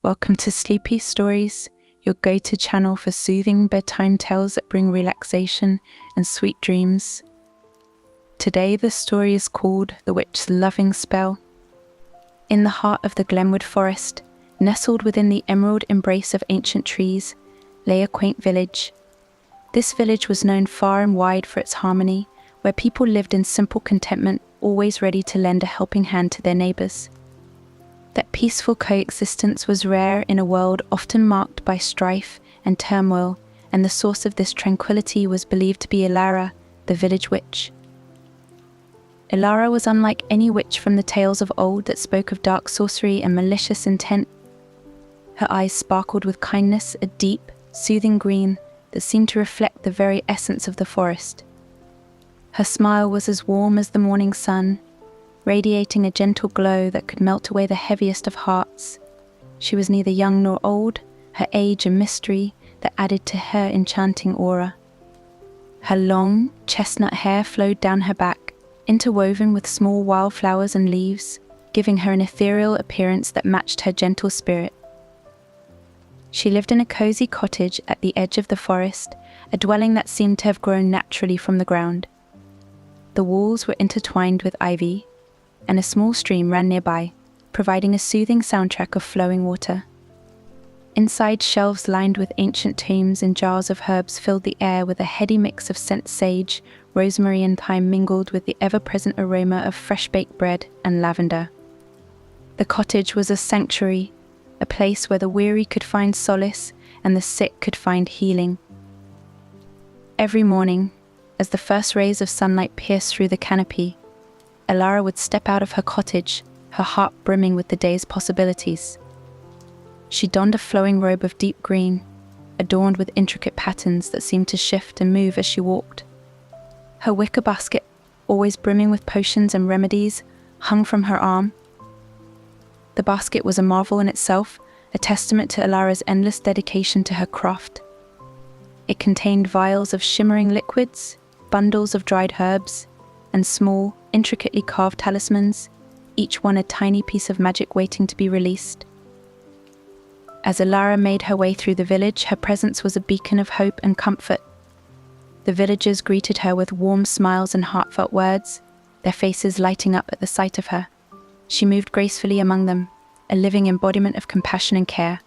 Welcome to Sleepy Stories, your go-to channel for soothing bedtime tales that bring relaxation and sweet dreams. Today the story is called The Witch's Loving Spell. In the heart of the Glenwood Forest, nestled within the emerald embrace of ancient trees, lay a quaint village. This village was known far and wide for its harmony, where people lived in simple contentment, always ready to lend a helping hand to their neighbors. That peaceful coexistence was rare in a world often marked by strife and turmoil, and the source of this tranquility was believed to be Elara, the village witch. Elara was unlike any witch from the tales of old that spoke of dark sorcery and malicious intent. Her eyes sparkled with kindness, a deep, soothing green that seemed to reflect the very essence of the forest. Her smile was as warm as the morning sun, radiating a gentle glow that could melt away the heaviest of hearts. She was neither young nor old, her age a mystery that added to her enchanting aura. Her long, chestnut hair flowed down her back, interwoven with small wildflowers and leaves, giving her an ethereal appearance that matched her gentle spirit. She lived in a cozy cottage at the edge of the forest, a dwelling that seemed to have grown naturally from the ground. The walls were intertwined with ivy, and a small stream ran nearby, providing a soothing soundtrack of flowing water. Inside, shelves lined with ancient tomes and jars of herbs filled the air with a heady mix of scent sage, rosemary and thyme mingled with the ever-present aroma of fresh-baked bread and lavender. The cottage was a sanctuary, a place where the weary could find solace and the sick could find healing. Every morning, as the first rays of sunlight pierced through the canopy, Elara would step out of her cottage, her heart brimming with the day's possibilities. She donned a flowing robe of deep green, adorned with intricate patterns that seemed to shift and move as she walked. Her wicker basket, always brimming with potions and remedies, hung from her arm. The basket was a marvel in itself, a testament to Elara's endless dedication to her craft. It contained vials of shimmering liquids, bundles of dried herbs, and small, intricately carved talismans, each one a tiny piece of magic waiting to be released. As Elara made her way through the village, her presence was a beacon of hope and comfort. The villagers greeted her with warm smiles and heartfelt words, their faces lighting up at the sight of her. She moved gracefully among them, a living embodiment of compassion and care.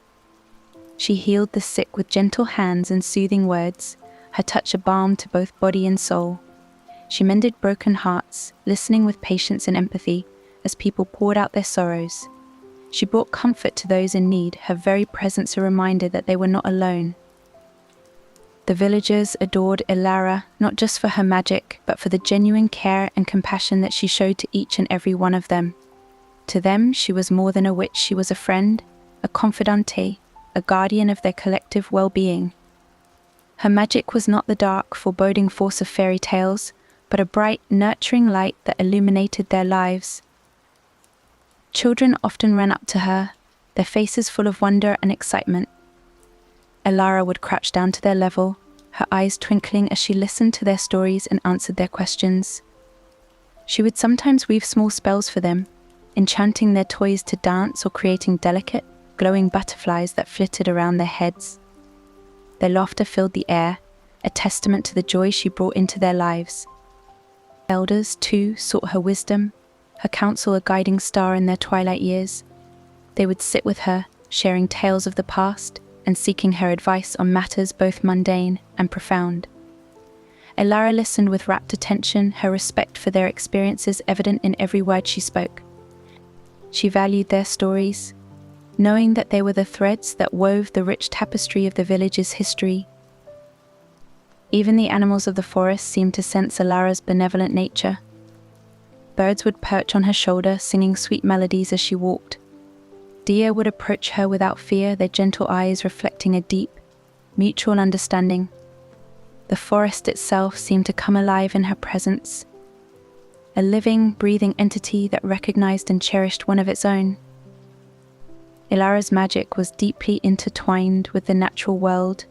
She healed the sick with gentle hands and soothing words, her touch a balm to both body and soul. She mended broken hearts, listening with patience and empathy as people poured out their sorrows. She brought comfort to those in need, her very presence a reminder that they were not alone. The villagers adored Elara not just for her magic, but for the genuine care and compassion that she showed to each and every one of them. To them, she was more than a witch. She was a friend, a confidante, a guardian of their collective well-being. Her magic was not the dark, foreboding force of fairy tales, but a bright, nurturing light that illuminated their lives. Children often ran up to her, their faces full of wonder and excitement. Elara would crouch down to their level, her eyes twinkling as she listened to their stories and answered their questions. She would sometimes weave small spells for them, enchanting their toys to dance or creating delicate, glowing butterflies that flitted around their heads. Their laughter filled the air, a testament to the joy she brought into their lives. Elders, too, sought her wisdom, her counsel a guiding star in their twilight years. They would sit with her, sharing tales of the past and seeking her advice on matters both mundane and profound. Elara listened with rapt attention, her respect for their experiences evident in every word she spoke. She valued their stories, knowing that they were the threads that wove the rich tapestry of the village's history. Even the animals of the forest seemed to sense Elara's benevolent nature. Birds would perch on her shoulder, singing sweet melodies as she walked. Deer would approach her without fear, their gentle eyes reflecting a deep, mutual understanding. The forest itself seemed to come alive in her presence, a living, breathing entity that recognized and cherished one of its own. Elara's magic was deeply intertwined with the natural world.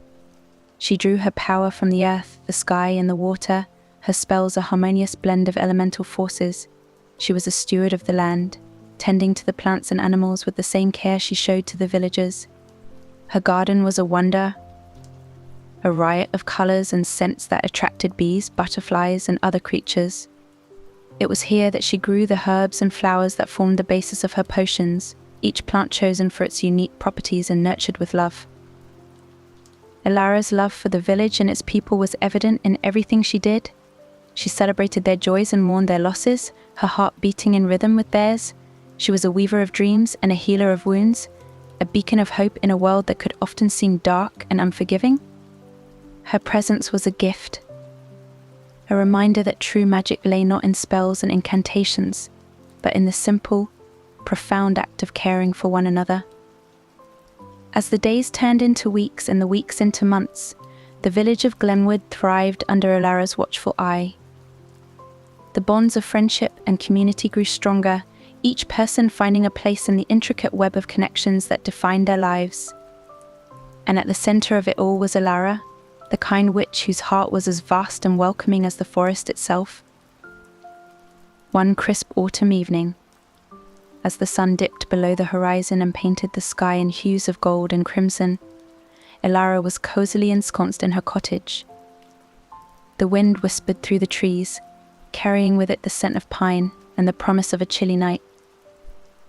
She drew her power from the earth, the sky, and the water, her spells a harmonious blend of elemental forces. She was a steward of the land, tending to the plants and animals with the same care she showed to the villagers. Her garden was a wonder, a riot of colors and scents that attracted bees, butterflies, and other creatures. It was here that she grew the herbs and flowers that formed the basis of her potions, each plant chosen for its unique properties and nurtured with love. Elara's love for the village and its people was evident in everything she did. She celebrated their joys and mourned their losses, her heart beating in rhythm with theirs. She was a weaver of dreams and a healer of wounds, a beacon of hope in a world that could often seem dark and unforgiving. Her presence was a gift, a reminder that true magic lay not in spells and incantations, but in the simple, profound act of caring for one another. As the days turned into weeks and the weeks into months, the village of Glenwood thrived under Elara's watchful eye. The bonds of friendship and community grew stronger, each person finding a place in the intricate web of connections that defined their lives. And at the center of it all was Elara, the kind witch whose heart was as vast and welcoming as the forest itself. One crisp autumn evening, as the sun dipped below the horizon and painted the sky in hues of gold and crimson, Elara was cozily ensconced in her cottage. The wind whispered through the trees, carrying with it the scent of pine and the promise of a chilly night.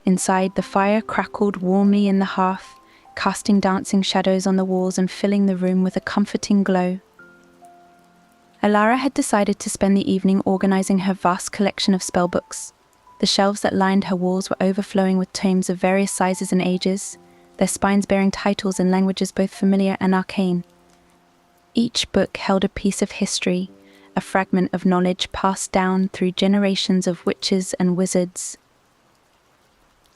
Inside, the fire crackled warmly in the hearth, casting dancing shadows on the walls and filling the room with a comforting glow. Elara had decided to spend the evening organizing her vast collection of spellbooks. The shelves that lined her walls were overflowing with tomes of various sizes and ages, their spines bearing titles in languages both familiar and arcane. Each book held a piece of history, a fragment of knowledge passed down through generations of witches and wizards.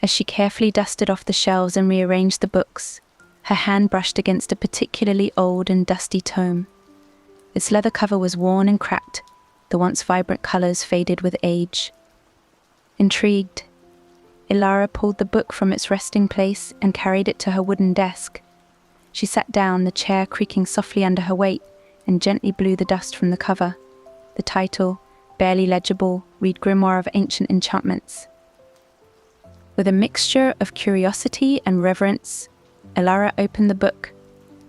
As she carefully dusted off the shelves and rearranged the books, her hand brushed against a particularly old and dusty tome. Its leather cover was worn and cracked, the once vibrant colors faded with age. Intrigued, Elara pulled the book from its resting place and carried it to her wooden desk. She sat down, the chair creaking softly under her weight, and gently blew the dust from the cover. The title, barely legible, read Grimoire of Ancient Enchantments. With a mixture of curiosity and reverence, Elara opened the book.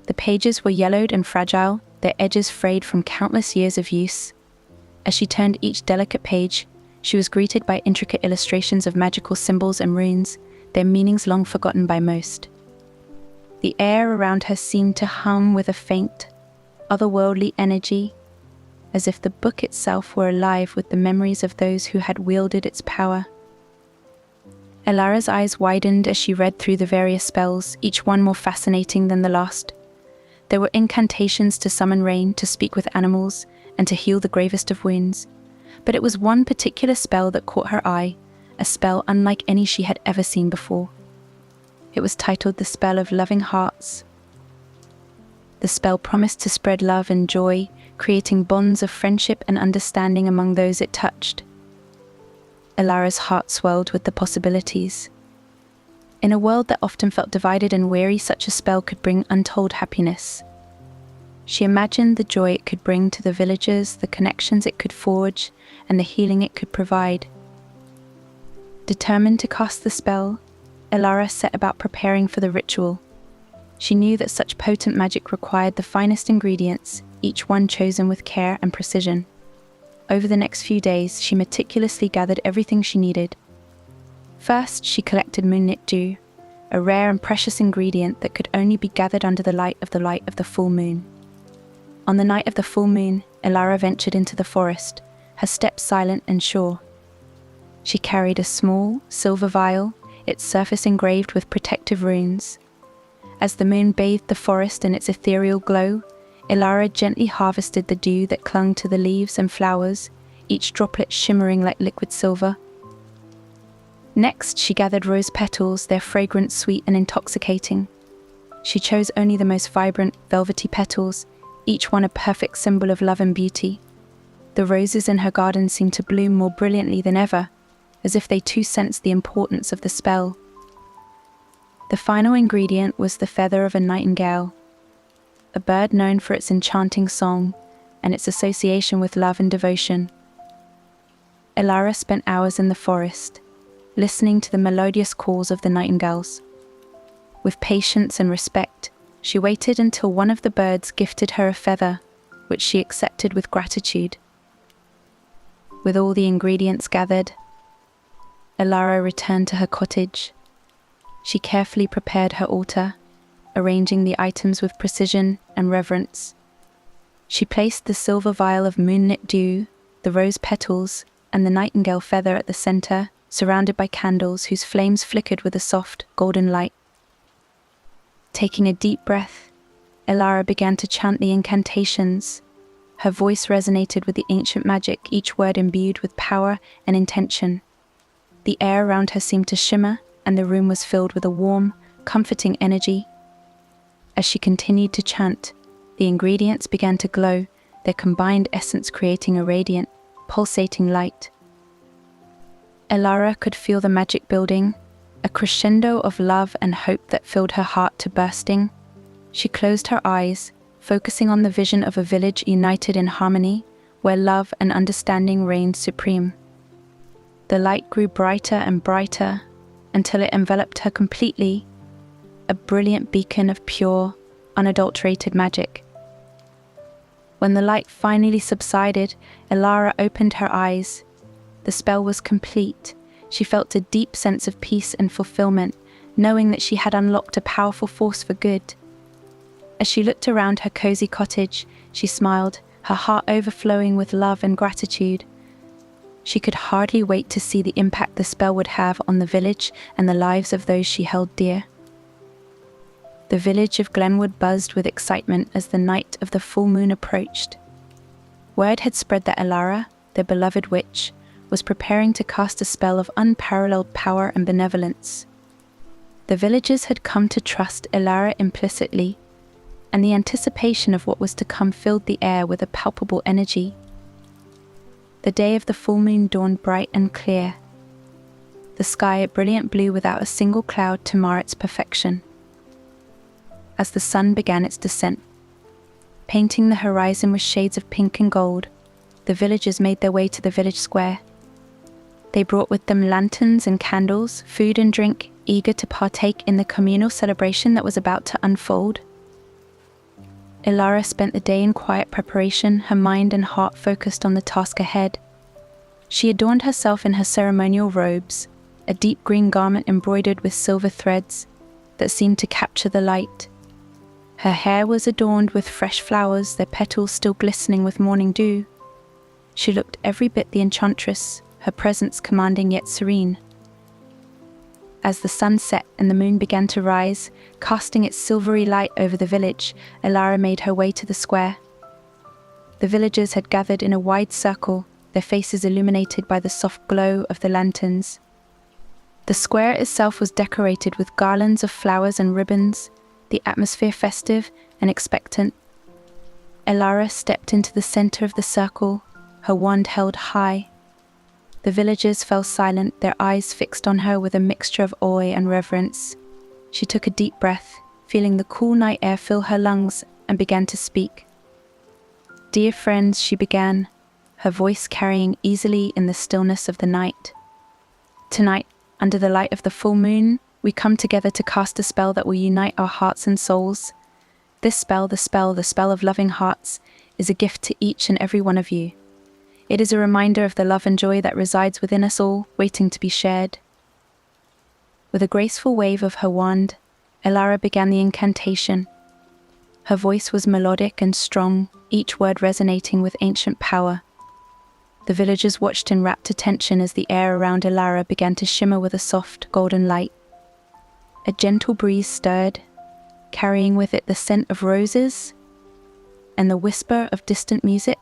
The pages were yellowed and fragile, their edges frayed from countless years of use. As she turned each delicate page, she was greeted by intricate illustrations of magical symbols and runes, their meanings long forgotten by most. The air around her seemed to hum with a faint, otherworldly energy, as if the book itself were alive with the memories of those who had wielded its power. Elara's eyes widened as she read through the various spells, each one more fascinating than the last. There were incantations to summon rain, to speak with animals, and to heal the gravest of wounds. But it was one particular spell that caught her eye, a spell unlike any she had ever seen before. It was titled the Spell of Loving Hearts. The spell promised to spread love and joy, creating bonds of friendship and understanding among those it touched. Elara's heart swelled with the possibilities. In a world that often felt divided and weary, such a spell could bring untold happiness. She imagined the joy it could bring to the villagers, the connections it could forge, and the healing it could provide. Determined to cast the spell, Elara set about preparing for the ritual. She knew that such potent magic required the finest ingredients, each one chosen with care and precision. Over the next few days, she meticulously gathered everything she needed. First, she collected moonlit dew, a rare and precious ingredient that could only be gathered under the light of the full moon. On the night of the full moon, Elara ventured into the forest, her steps silent and sure. She carried a small, silver vial, its surface engraved with protective runes. As the moon bathed the forest in its ethereal glow, Elara gently harvested the dew that clung to the leaves and flowers, each droplet shimmering like liquid silver. Next, she gathered rose petals, their fragrance sweet and intoxicating. She chose only the most vibrant, velvety petals, each one a perfect symbol of love and beauty. The roses in her garden seemed to bloom more brilliantly than ever, as if they too sensed the importance of the spell. The final ingredient was the feather of a nightingale, a bird known for its enchanting song and its association with love and devotion. Elara spent hours in the forest, listening to the melodious calls of the nightingales. With patience and respect, she waited until one of the birds gifted her a feather, which she accepted with gratitude. With all the ingredients gathered, Elara returned to her cottage. She carefully prepared her altar, arranging the items with precision and reverence. She placed the silver vial of moonlit dew, the rose petals, and the nightingale feather at the center, surrounded by candles whose flames flickered with a soft, golden light. Taking a deep breath, Elara began to chant the incantations. Her voice resonated with the ancient magic, each word imbued with power and intention. The air around her seemed to shimmer, and the room was filled with a warm, comforting energy. As she continued to chant, the ingredients began to glow, their combined essence creating a radiant, pulsating light. Elara could feel the magic building, a crescendo of love and hope that filled her heart to bursting. She closed her eyes, focusing on the vision of a village united in harmony, where love and understanding reigned supreme. The light grew brighter and brighter until it enveloped her completely, a brilliant beacon of pure, unadulterated magic. When the light finally subsided, Elara opened her eyes. The spell was complete. She felt a deep sense of peace and fulfillment, knowing that she had unlocked a powerful force for good. As she looked around her cozy cottage, she smiled, her heart overflowing with love and gratitude. She could hardly wait to see the impact the spell would have on the village and the lives of those she held dear. The village of Glenwood buzzed with excitement as the night of the full moon approached. Word had spread that Elara, their beloved witch, was preparing to cast a spell of unparalleled power and benevolence. The villagers had come to trust Elara implicitly, and the anticipation of what was to come filled the air with a palpable energy. The day of the full moon dawned bright and clear, the sky a brilliant blue without a single cloud to mar its perfection. As the sun began its descent, painting the horizon with shades of pink and gold, the villagers made their way to the village square. They brought with them lanterns and candles, food and drink, eager to partake in the communal celebration that was about to unfold. Elara spent the day in quiet preparation, her mind and heart focused on the task ahead. She adorned herself in her ceremonial robes, a deep green garment embroidered with silver threads that seemed to capture the light. Her hair was adorned with fresh flowers, their petals still glistening with morning dew. She looked every bit the enchantress, her presence commanding yet serene. As the sun set and the moon began to rise, casting its silvery light over the village, Elara made her way to the square. The villagers had gathered in a wide circle, their faces illuminated by the soft glow of the lanterns. The square itself was decorated with garlands of flowers and ribbons, the atmosphere festive and expectant. Elara stepped into the center of the circle, her wand held high. The villagers fell silent, their eyes fixed on her with a mixture of awe and reverence. She took a deep breath, feeling the cool night air fill her lungs, and began to speak. "Dear friends," she began, her voice carrying easily in the stillness of the night. "Tonight, under the light of the full moon, we come together to cast a spell that will unite our hearts and souls. This spell, the spell of loving hearts, is a gift to each and every one of you. It is a reminder of the love and joy that resides within us all, waiting to be shared." With a graceful wave of her wand, Elara began the incantation. Her voice was melodic and strong, each word resonating with ancient power. The villagers watched in rapt attention as the air around Elara began to shimmer with a soft, golden light. A gentle breeze stirred, carrying with it the scent of roses and the whisper of distant music.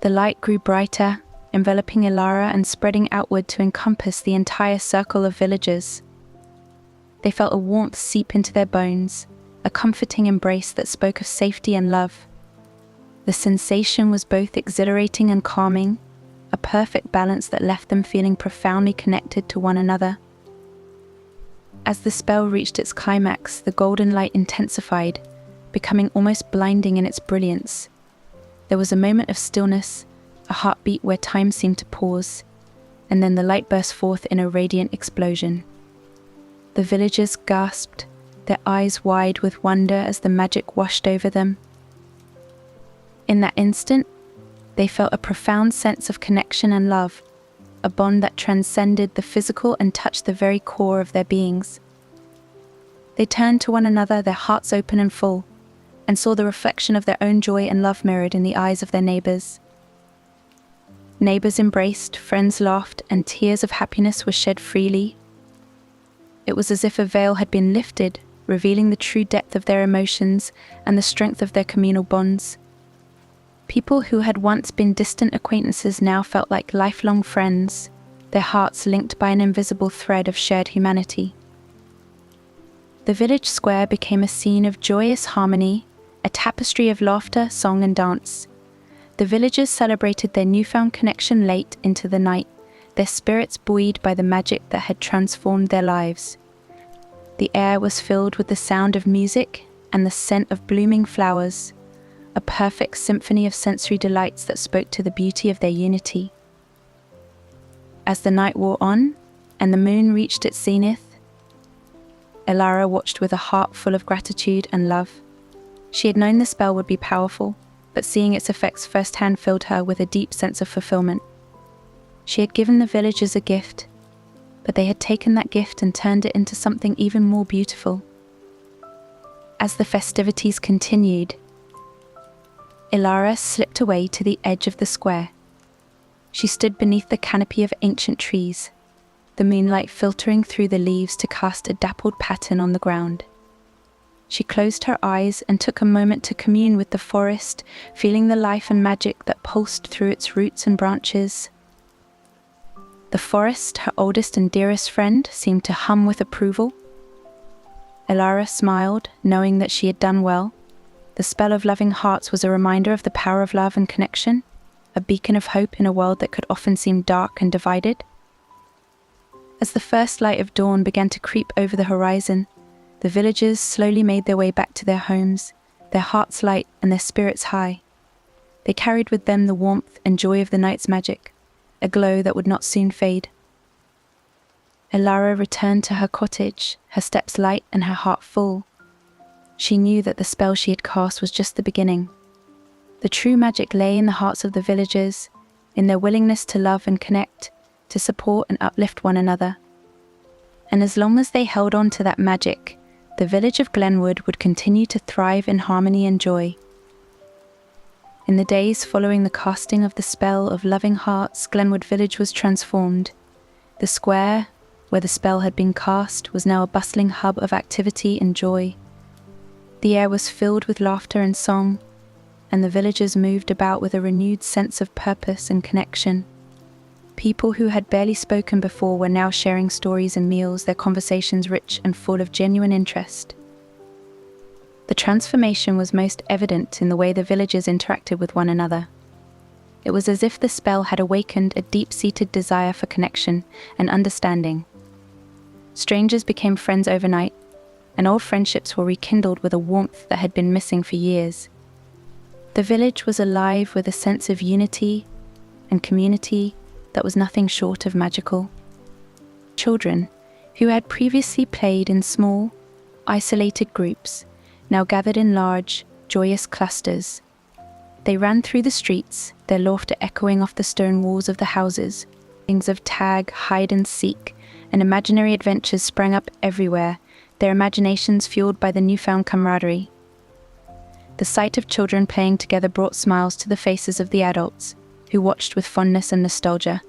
The light grew brighter, enveloping Elara and spreading outward to encompass the entire circle of villagers. They felt a warmth seep into their bones, a comforting embrace that spoke of safety and love. The sensation was both exhilarating and calming, a perfect balance that left them feeling profoundly connected to one another. As the spell reached its climax, the golden light intensified, becoming almost blinding in its brilliance. There was a moment of stillness, a heartbeat where time seemed to pause. and then the light burst forth in a radiant explosion. The villagers gasped, their eyes wide with wonder as the magic washed over them. In that instant, they felt a profound sense of connection and love, a bond that transcended the physical and touched the very core of their beings. They turned to one another, their hearts open and full, and saw the reflection of their own joy and love mirrored in the eyes of their neighbors. Neighbors embraced, friends laughed, and tears of happiness were shed freely. It was as if a veil had been lifted, revealing the true depth of their emotions and the strength of their communal bonds. People who had once been distant acquaintances now felt like lifelong friends, their hearts linked by an invisible thread of shared humanity. The village square became a scene of joyous harmony, a tapestry of laughter, song, and dance. The villagers celebrated their newfound connection late into the night, their spirits buoyed by the magic that had transformed their lives. The air was filled with the sound of music and the scent of blooming flowers, a perfect symphony of sensory delights that spoke to the beauty of their unity. As the night wore on, and the moon reached its zenith, Elara watched with a heart full of gratitude and love. She had known the spell would be powerful, but seeing its effects firsthand filled her with a deep sense of fulfillment. She had given the villagers a gift, but they had taken that gift and turned it into something even more beautiful. As the festivities continued, Elara slipped away to the edge of the square. She stood beneath the canopy of ancient trees, the moonlight filtering through the leaves to cast a dappled pattern on the ground. She closed her eyes and took a moment to commune with the forest, feeling the life and magic that pulsed through its roots and branches. The forest, her oldest and dearest friend, seemed to hum with approval. Elara smiled, knowing that she had done well. The spell of loving hearts was a reminder of the power of love and connection, a beacon of hope in a world that could often seem dark and divided. As the first light of dawn began to creep over the horizon, the villagers slowly made their way back to their homes, their hearts light and their spirits high. They carried with them the warmth and joy of the night's magic, a glow that would not soon fade. Elara returned to her cottage, her steps light and her heart full. She knew that the spell she had cast was just the beginning. The true magic lay in the hearts of the villagers, in their willingness to love and connect, to support and uplift one another. And as long as they held on to that magic, the village of Glenwood would continue to thrive in harmony and joy. In the days following the casting of the spell of loving hearts, Glenwood Village was transformed. The square, where the spell had been cast, was now a bustling hub of activity and joy. The air was filled with laughter and song, and the villagers moved about with a renewed sense of purpose and connection. People who had barely spoken before were now sharing stories and meals, their conversations rich and full of genuine interest. The transformation was most evident in the way the villagers interacted with one another. It was as if the spell had awakened a deep-seated desire for connection and understanding. Strangers became friends overnight, and old friendships were rekindled with a warmth that had been missing for years. The village was alive with a sense of unity and community that was nothing short of magical. Children, who had previously played in small, isolated groups, now gathered in large, joyous clusters. They ran through the streets, their laughter echoing off the stone walls of the houses. Things of tag, hide and seek, and imaginary adventures sprang up everywhere, their imaginations fueled by the newfound camaraderie. The sight of children playing together brought smiles to the faces of the adults, who watched with fondness and nostalgia.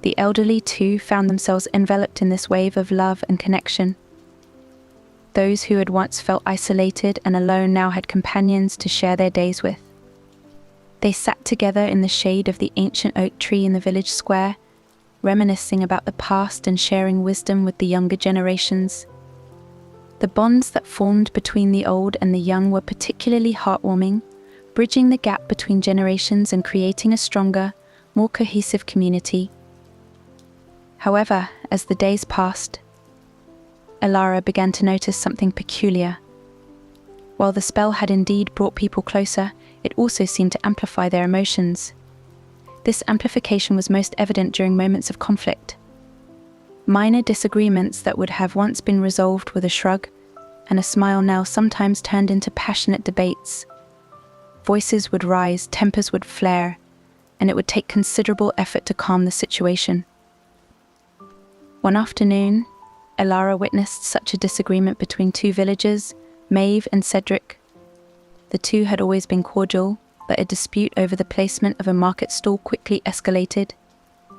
The elderly, too, found themselves enveloped in this wave of love and connection. Those who had once felt isolated and alone now had companions to share their days with. They sat together in the shade of the ancient oak tree in the village square, reminiscing about the past and sharing wisdom with the younger generations. The bonds that formed between the old and the young were particularly heartwarming, bridging the gap between generations and creating a stronger, more cohesive community. However, as the days passed, Elara began to notice something peculiar. While the spell had indeed brought people closer, it also seemed to amplify their emotions. This amplification was most evident during moments of conflict. Minor disagreements that would have once been resolved with a shrug and a smile now sometimes turned into passionate debates. Voices would rise, tempers would flare, and it would take considerable effort to calm the situation. One afternoon, Elara witnessed such a disagreement between two villagers, Maeve and Cedric. The two had always been cordial, but a dispute over the placement of a market stall quickly escalated.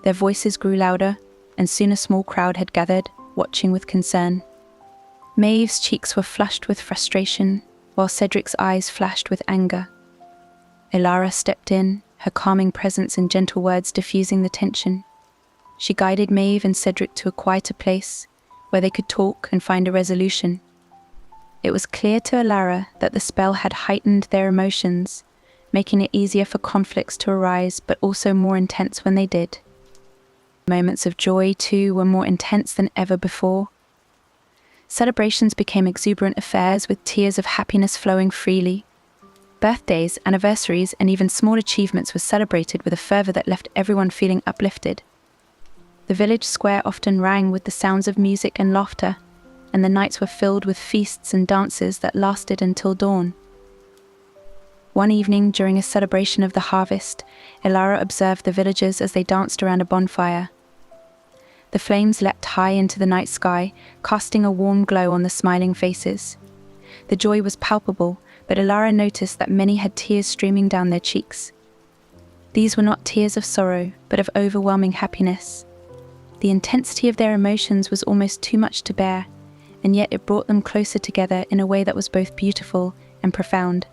Their voices grew louder, and soon a small crowd had gathered, watching with concern. Maeve's cheeks were flushed with frustration, while Cedric's eyes flashed with anger. Elara stepped in, her calming presence and gentle words diffusing the tension. She guided Maeve and Cedric to a quieter place, where they could talk and find a resolution. It was clear to Elara that the spell had heightened their emotions, making it easier for conflicts to arise, but also more intense when they did. Moments of joy, too, were more intense than ever before. Celebrations became exuberant affairs with tears of happiness flowing freely. Birthdays, anniversaries, and even small achievements were celebrated with a fervor that left everyone feeling uplifted. The village square often rang with the sounds of music and laughter, and the nights were filled with feasts and dances that lasted until dawn. One evening, during a celebration of the harvest, Elara observed the villagers as they danced around a bonfire. The flames leapt high into the night sky, casting a warm glow on the smiling faces. The joy was palpable, but Elara noticed that many had tears streaming down their cheeks. These were not tears of sorrow, but of overwhelming happiness. The intensity of their emotions was almost too much to bear, and yet it brought them closer together in a way that was both beautiful and profound.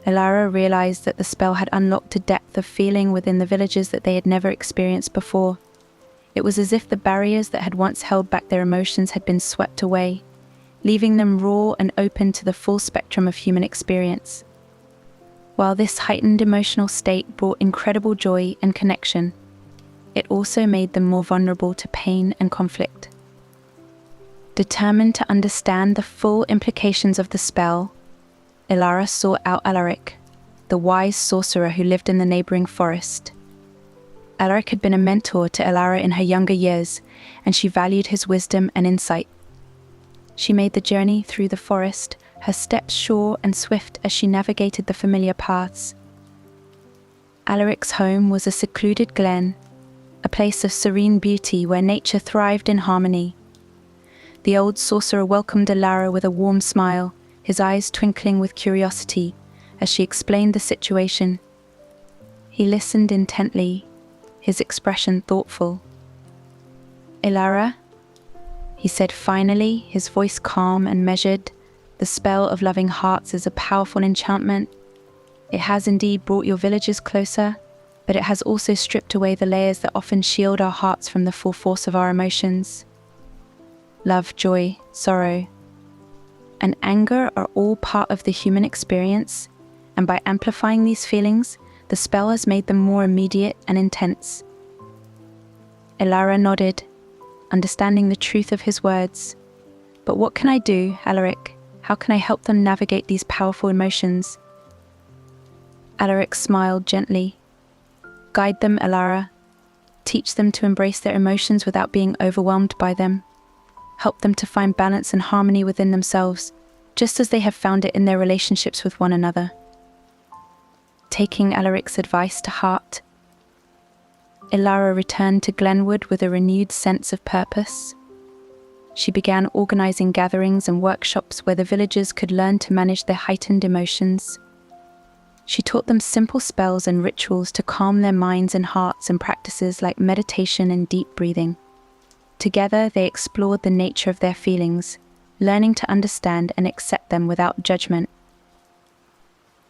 Elara realized that the spell had unlocked a depth of feeling within the villagers that they had never experienced before. It was as if the barriers that had once held back their emotions had been swept away, leaving them raw and open to the full spectrum of human experience. While this heightened emotional state brought incredible joy and connection, it also made them more vulnerable to pain and conflict. Determined to understand the full implications of the spell, Elara sought out Alaric, the wise sorcerer who lived in the neighboring forest. Alaric had been a mentor to Elara in her younger years, and she valued his wisdom and insight. She made the journey through the forest, her steps sure and swift as she navigated the familiar paths. Alaric's home was a secluded glen, a place of serene beauty where nature thrived in harmony. The old sorcerer welcomed Elara with a warm smile, his eyes twinkling with curiosity as she explained the situation. He listened intently, his expression thoughtful. "Elara," he said finally, his voice calm and measured, "the spell of loving hearts is a powerful enchantment. It has indeed brought your villagers closer, but it has also stripped away the layers that often shield our hearts from the full force of our emotions. Love, joy, sorrow, and anger are all part of the human experience, and by amplifying these feelings, the spell has made them more immediate and intense." Elara nodded, understanding the truth of his words. "But what can I do, Alaric? How can I help them navigate these powerful emotions?" Alaric smiled gently. "Guide them, Elara. Teach them to embrace their emotions without being overwhelmed by them. Help them to find balance and harmony within themselves, just as they have found it in their relationships with one another." Taking Alaric's advice to heart, Elara returned to Glenwood with a renewed sense of purpose. She began organizing gatherings and workshops where the villagers could learn to manage their heightened emotions. She taught them simple spells and rituals to calm their minds and hearts, and practices like meditation and deep breathing. Together, they explored the nature of their feelings, learning to understand and accept them without judgment.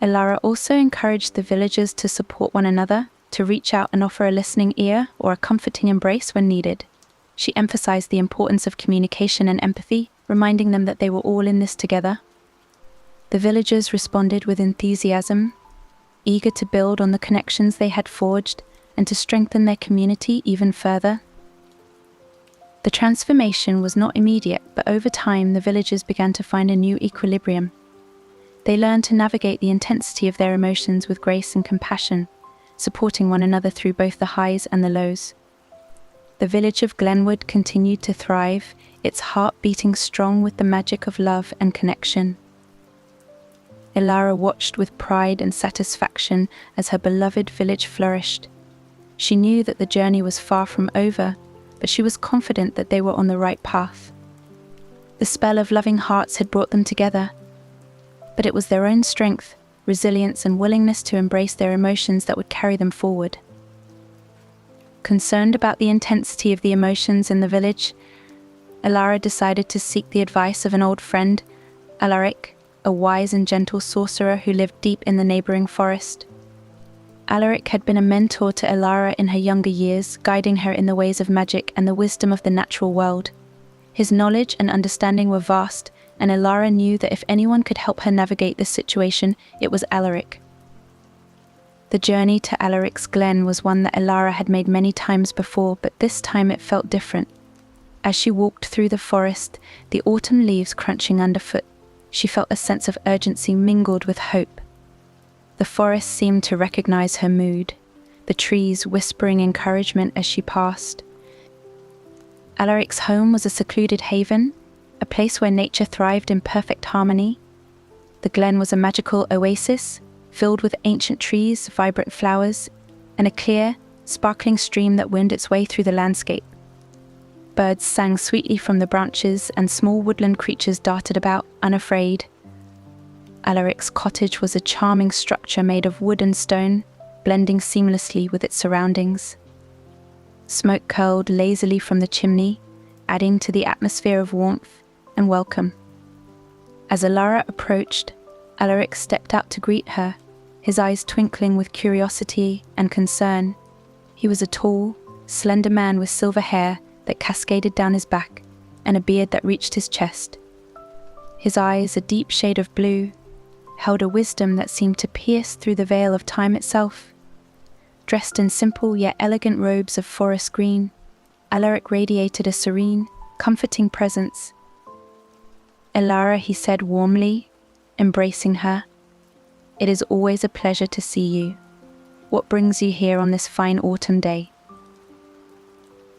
Elara also encouraged the villagers to support one another, to reach out and offer a listening ear or a comforting embrace when needed. She emphasized the importance of communication and empathy, reminding them that they were all in this together. The villagers responded with enthusiasm, eager to build on the connections they had forged and to strengthen their community even further. The transformation was not immediate, but over time the villagers began to find a new equilibrium. They learned to navigate the intensity of their emotions with grace and compassion, supporting one another through both the highs and the lows. The village of Glenwood continued to thrive, its heart beating strong with the magic of love and connection. Elara watched with pride and satisfaction as her beloved village flourished. She knew that the journey was far from over, but she was confident that they were on the right path. The spell of loving hearts had brought them together, but it was their own strength, resilience, and willingness to embrace their emotions that would carry them forward. Concerned about the intensity of the emotions in the village, Elara decided to seek the advice of an old friend, Alaric, a wise and gentle sorcerer who lived deep in the neighboring forest. Alaric had been a mentor to Elara in her younger years, guiding her in the ways of magic and the wisdom of the natural world. His knowledge and understanding were vast, and Elara knew that if anyone could help her navigate this situation, it was Alaric. The journey to Alaric's glen was one that Elara had made many times before, but this time it felt different. As she walked through the forest, the autumn leaves crunching underfoot, she felt a sense of urgency mingled with hope. The forest seemed to recognize her mood, the trees whispering encouragement as she passed. Alaric's home was a secluded haven, a place where nature thrived in perfect harmony. The glen was a magical oasis, filled with ancient trees, vibrant flowers, and a clear, sparkling stream that wound its way through the landscape. Birds sang sweetly from the branches, and small woodland creatures darted about, unafraid. Alaric's cottage was a charming structure made of wood and stone, blending seamlessly with its surroundings. Smoke curled lazily from the chimney, adding to the atmosphere of warmth and welcome. As Elara approached, Alaric stepped out to greet her, his eyes twinkling with curiosity and concern. He was a tall, slender man with silver hair that cascaded down his back and a beard that reached his chest. His eyes, a deep shade of blue, held a wisdom that seemed to pierce through the veil of time itself. Dressed in simple yet elegant robes of forest green, Alaric radiated a serene, comforting presence. "Elara," he said warmly, embracing her, "it is always a pleasure to see you. What brings you here on this fine autumn day?"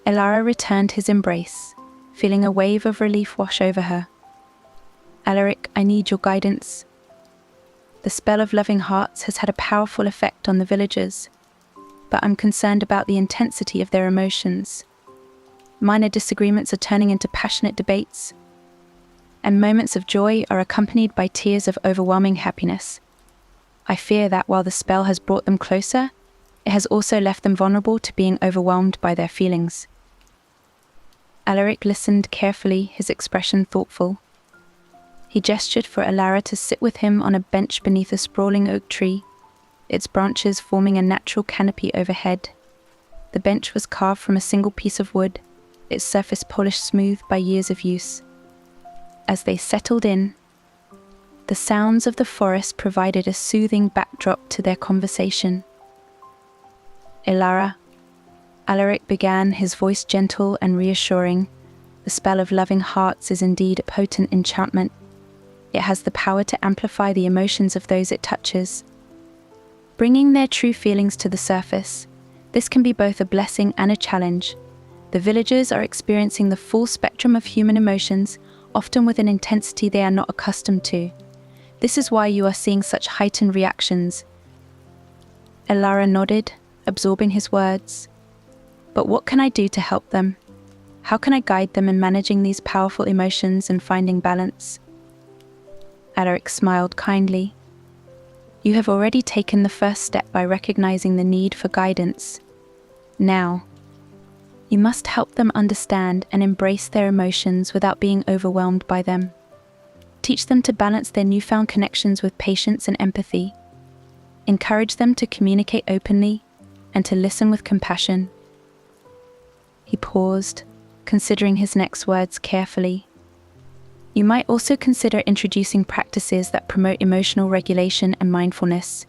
Elara returned his embrace, feeling a wave of relief wash over her. "Alaric, I need your guidance. The spell of loving hearts has had a powerful effect on the villagers, but I'm concerned about the intensity of their emotions. Minor disagreements are turning into passionate debates, and moments of joy are accompanied by tears of overwhelming happiness. I fear that while the spell has brought them closer, it has also left them vulnerable to being overwhelmed by their feelings." Alaric listened carefully, his expression thoughtful. He gestured for Elara to sit with him on a bench beneath a sprawling oak tree, its branches forming a natural canopy overhead. The bench was carved from a single piece of wood, its surface polished smooth by years of use. As they settled in, the sounds of the forest provided a soothing backdrop to their conversation. "Elara," Alaric began, his voice gentle and reassuring, "the spell of loving hearts is indeed a potent enchantment. It has the power to amplify the emotions of those it touches, bringing their true feelings to the surface. This can be both a blessing and a challenge. The villagers are experiencing the full spectrum of human emotions, often with an intensity they are not accustomed to. This is why you are seeing such heightened reactions." Elara nodded, absorbing his words. "But what can I do to help them? How can I guide them in managing these powerful emotions and finding balance?" Alaric smiled kindly. "You have already taken the first step by recognizing the need for guidance. Now, you must help them understand and embrace their emotions without being overwhelmed by them. Teach them to balance their newfound connections with patience and empathy. Encourage them to communicate openly and to listen with compassion." He paused, considering his next words carefully. "You might also consider introducing practices that promote emotional regulation and mindfulness.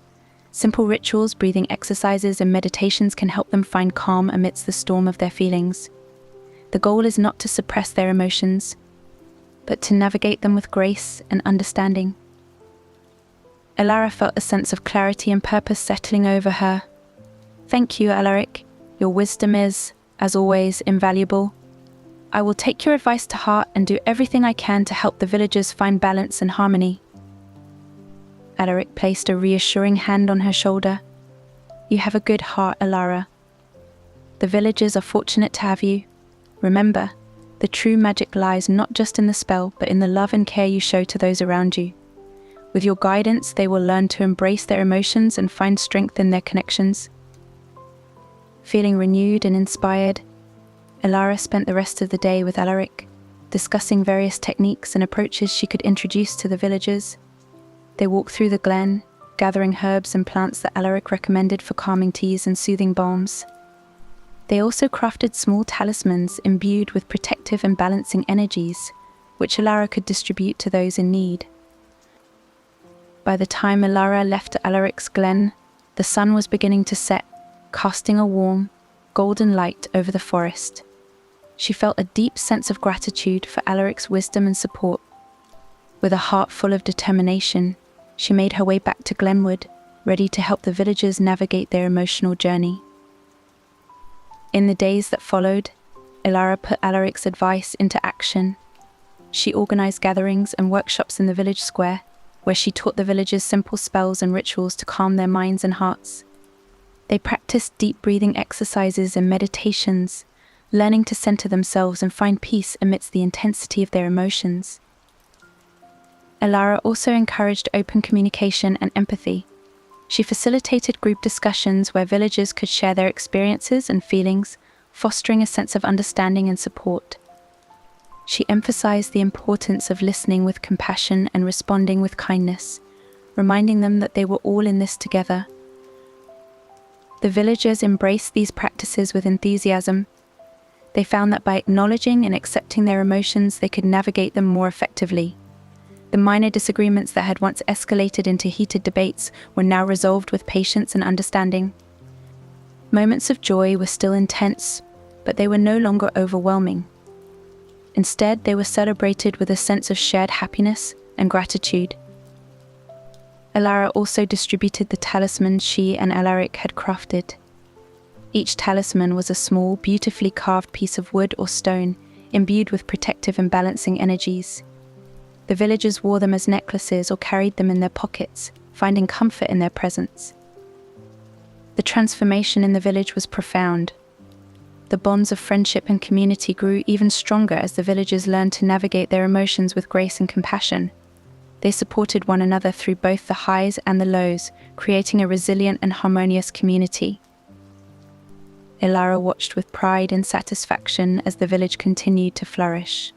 Simple rituals, breathing exercises, and meditations can help them find calm amidst the storm of their feelings. The goal is not to suppress their emotions, but to navigate them with grace and understanding." Elara felt a sense of clarity and purpose settling over her. Thank you, Alaric. Your wisdom is, as always, invaluable. I will take your advice to heart and do everything I can to help the villagers find balance and harmony. Alaric placed a reassuring hand on her shoulder. You have a good heart, Elara. The villagers are fortunate to have you. Remember, the true magic lies not just in the spell, but in the love and care you show to those around you. With your guidance, they will learn to embrace their emotions and find strength in their connections. Feeling renewed and inspired, Elara spent the rest of the day with Alaric, discussing various techniques and approaches she could introduce to the villagers. They walked through the glen, gathering herbs and plants that Alaric recommended for calming teas and soothing balms. They also crafted small talismans imbued with protective and balancing energies, which Elara could distribute to those in need. By the time Elara left Alaric's glen, the sun was beginning to set, casting a warm, golden light over the forest. She felt a deep sense of gratitude for Alaric's wisdom and support. With a heart full of determination, she made her way back to Glenwood, ready to help the villagers navigate their emotional journey. In the days that followed, Elara put Alaric's advice into action. She organized gatherings and workshops in the village square, where she taught the villagers simple spells and rituals to calm their minds and hearts. They practiced deep breathing exercises and meditations, learning to center themselves and find peace amidst the intensity of their emotions. Elara also encouraged open communication and empathy. She facilitated group discussions where villagers could share their experiences and feelings, fostering a sense of understanding and support. She emphasized the importance of listening with compassion and responding with kindness, reminding them that they were all in this together. The villagers embraced these practices with enthusiasm. They found that by acknowledging and accepting their emotions, they could navigate them more effectively. The minor disagreements that had once escalated into heated debates were now resolved with patience and understanding. Moments of joy were still intense, but they were no longer overwhelming. Instead, they were celebrated with a sense of shared happiness and gratitude. Elara also distributed the talismans she and Alaric had crafted. Each talisman was a small, beautifully carved piece of wood or stone, imbued with protective and balancing energies. The villagers wore them as necklaces or carried them in their pockets, finding comfort in their presence. The transformation in the village was profound. The bonds of friendship and community grew even stronger as the villagers learned to navigate their emotions with grace and compassion. They supported one another through both the highs and the lows, creating a resilient and harmonious community. Elara watched with pride and satisfaction as the village continued to flourish.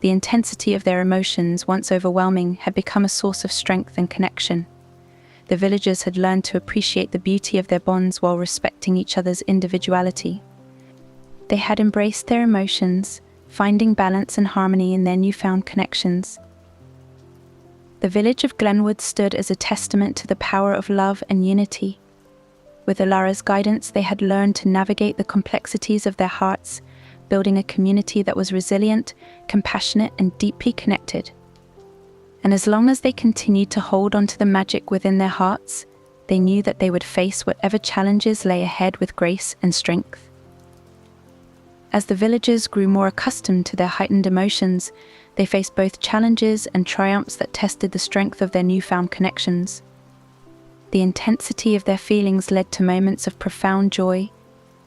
The intensity of their emotions, once overwhelming, had become a source of strength and connection. The villagers had learned to appreciate the beauty of their bonds while respecting each other's individuality. They had embraced their emotions, finding balance and harmony in their newfound connections. The village of Glenwood stood as a testament to the power of love and unity. With Elara's guidance, they had learned to navigate the complexities of their hearts, building a community that was resilient, compassionate, and deeply connected. And as long as they continued to hold on to the magic within their hearts, they knew that they would face whatever challenges lay ahead with grace and strength. As the villagers grew more accustomed to their heightened emotions, they faced both challenges and triumphs that tested the strength of their newfound connections. The intensity of their feelings led to moments of profound joy,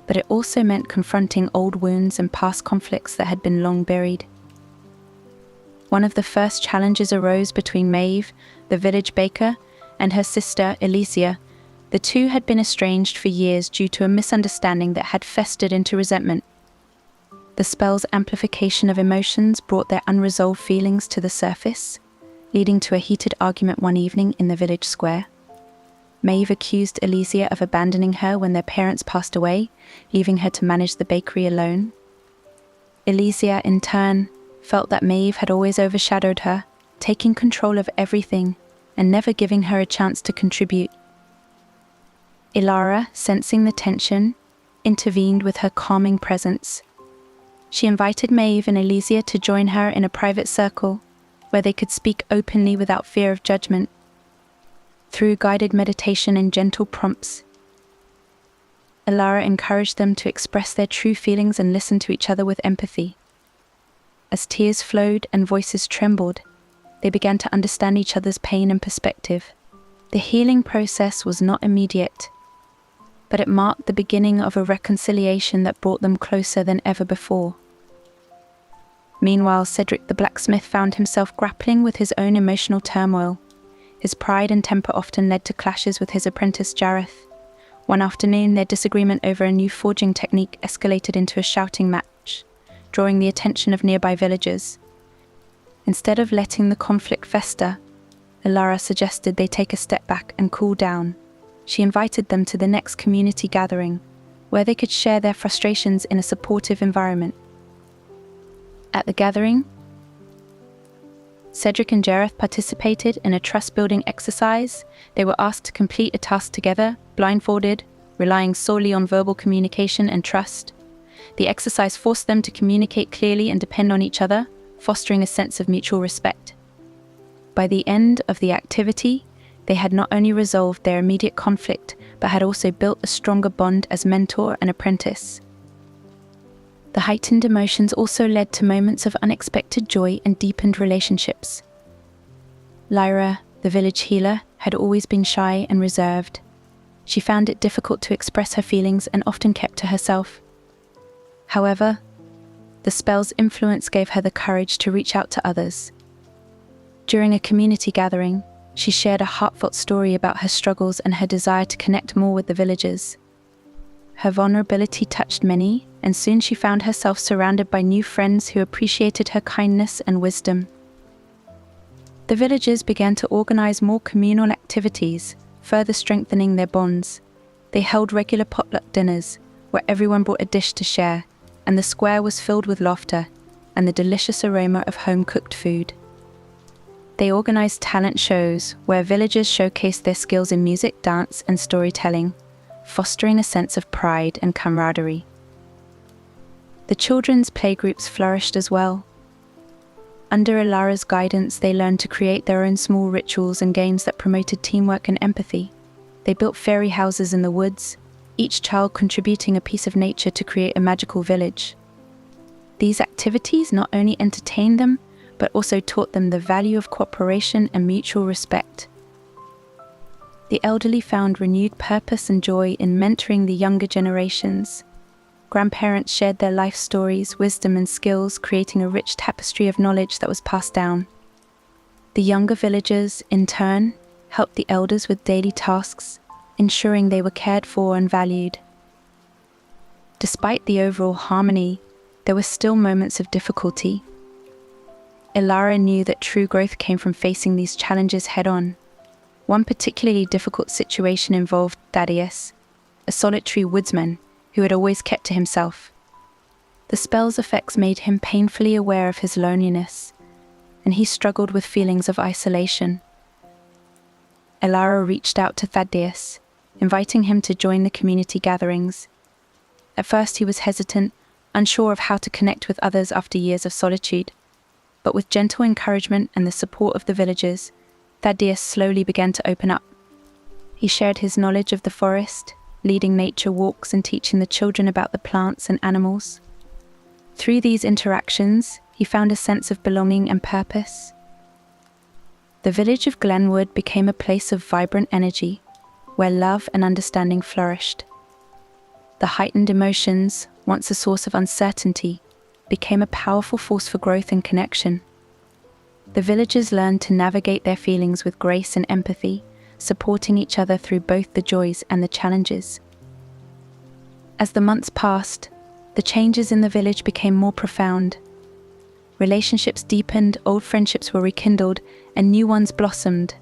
but it also meant confronting old wounds and past conflicts that had been long buried. One of the first challenges arose between Maeve, the village baker, and her sister, Elara. The two had been estranged for years due to a misunderstanding that had festered into resentment. The spell's amplification of emotions brought their unresolved feelings to the surface, leading to a heated argument one evening in the village square. Maeve accused Elara of abandoning her when their parents passed away, leaving her to manage the bakery alone. Elara, in turn, felt that Maeve had always overshadowed her, taking control of everything and never giving her a chance to contribute. Elara, sensing the tension, intervened with her calming presence. She invited Maeve and Elara to join her in a private circle, where they could speak openly without fear of judgment. Through guided meditation and gentle prompts, Elara encouraged them to express their true feelings and listen to each other with empathy. As tears flowed and voices trembled, they began to understand each other's pain and perspective. The healing process was not immediate, but it marked the beginning of a reconciliation that brought them closer than ever before. Meanwhile, Cedric the blacksmith found himself grappling with his own emotional turmoil. His pride and temper often led to clashes with his apprentice Jareth. One afternoon, their disagreement over a new forging technique escalated into a shouting match, drawing the attention of nearby villagers. Instead of letting the conflict fester, Elara suggested they take a step back and cool down. She invited them to the next community gathering, where they could share their frustrations in a supportive environment. At the gathering, Cedric and Jareth participated in a trust-building exercise. They were asked to complete a task together, blindfolded, relying solely on verbal communication and trust. The exercise forced them to communicate clearly and depend on each other, fostering a sense of mutual respect. By the end of the activity, they had not only resolved their immediate conflict, but had also built a stronger bond as mentor and apprentice. The heightened emotions also led to moments of unexpected joy and deepened relationships. Lyra, the village healer, had always been shy and reserved. She found it difficult to express her feelings and often kept to herself. However, the spell's influence gave her the courage to reach out to others. During a community gathering, she shared a heartfelt story about her struggles and her desire to connect more with the villagers. Her vulnerability touched many, and soon she found herself surrounded by new friends who appreciated her kindness and wisdom. The villagers began to organize more communal activities, further strengthening their bonds. They held regular potluck dinners, where everyone brought a dish to share, and the square was filled with laughter and the delicious aroma of home-cooked food. They organized talent shows, where villagers showcased their skills in music, dance, and storytelling, fostering a sense of pride and camaraderie. The children's playgroups flourished as well. Under Elara's guidance, they learned to create their own small rituals and games that promoted teamwork and empathy. They built fairy houses in the woods, each child contributing a piece of nature to create a magical village. These activities not only entertained them, but also taught them the value of cooperation and mutual respect. The elderly found renewed purpose and joy in mentoring the younger generations. Grandparents shared their life stories, wisdom, and skills, creating a rich tapestry of knowledge that was passed down. The younger villagers, in turn, helped the elders with daily tasks, ensuring they were cared for and valued. Despite the overall harmony, there were still moments of difficulty. Elara knew that true growth came from facing these challenges head-on. One particularly difficult situation involved Thaddeus, a solitary woodsman who had always kept to himself. The spell's effects made him painfully aware of his loneliness, and he struggled with feelings of isolation. Elara reached out to Thaddeus, inviting him to join the community gatherings. At first he was hesitant, unsure of how to connect with others after years of solitude, but with gentle encouragement and the support of the villagers, Thaddeus slowly began to open up. He shared his knowledge of the forest, leading nature walks and teaching the children about the plants and animals. Through these interactions, he found a sense of belonging and purpose. The village of Glenwood became a place of vibrant energy, where love and understanding flourished. The heightened emotions, once a source of uncertainty, became a powerful force for growth and connection. The villagers learned to navigate their feelings with grace and empathy, supporting each other through both the joys and the challenges. As the months passed, the changes in the village became more profound. Relationships deepened, old friendships were rekindled, and new ones blossomed.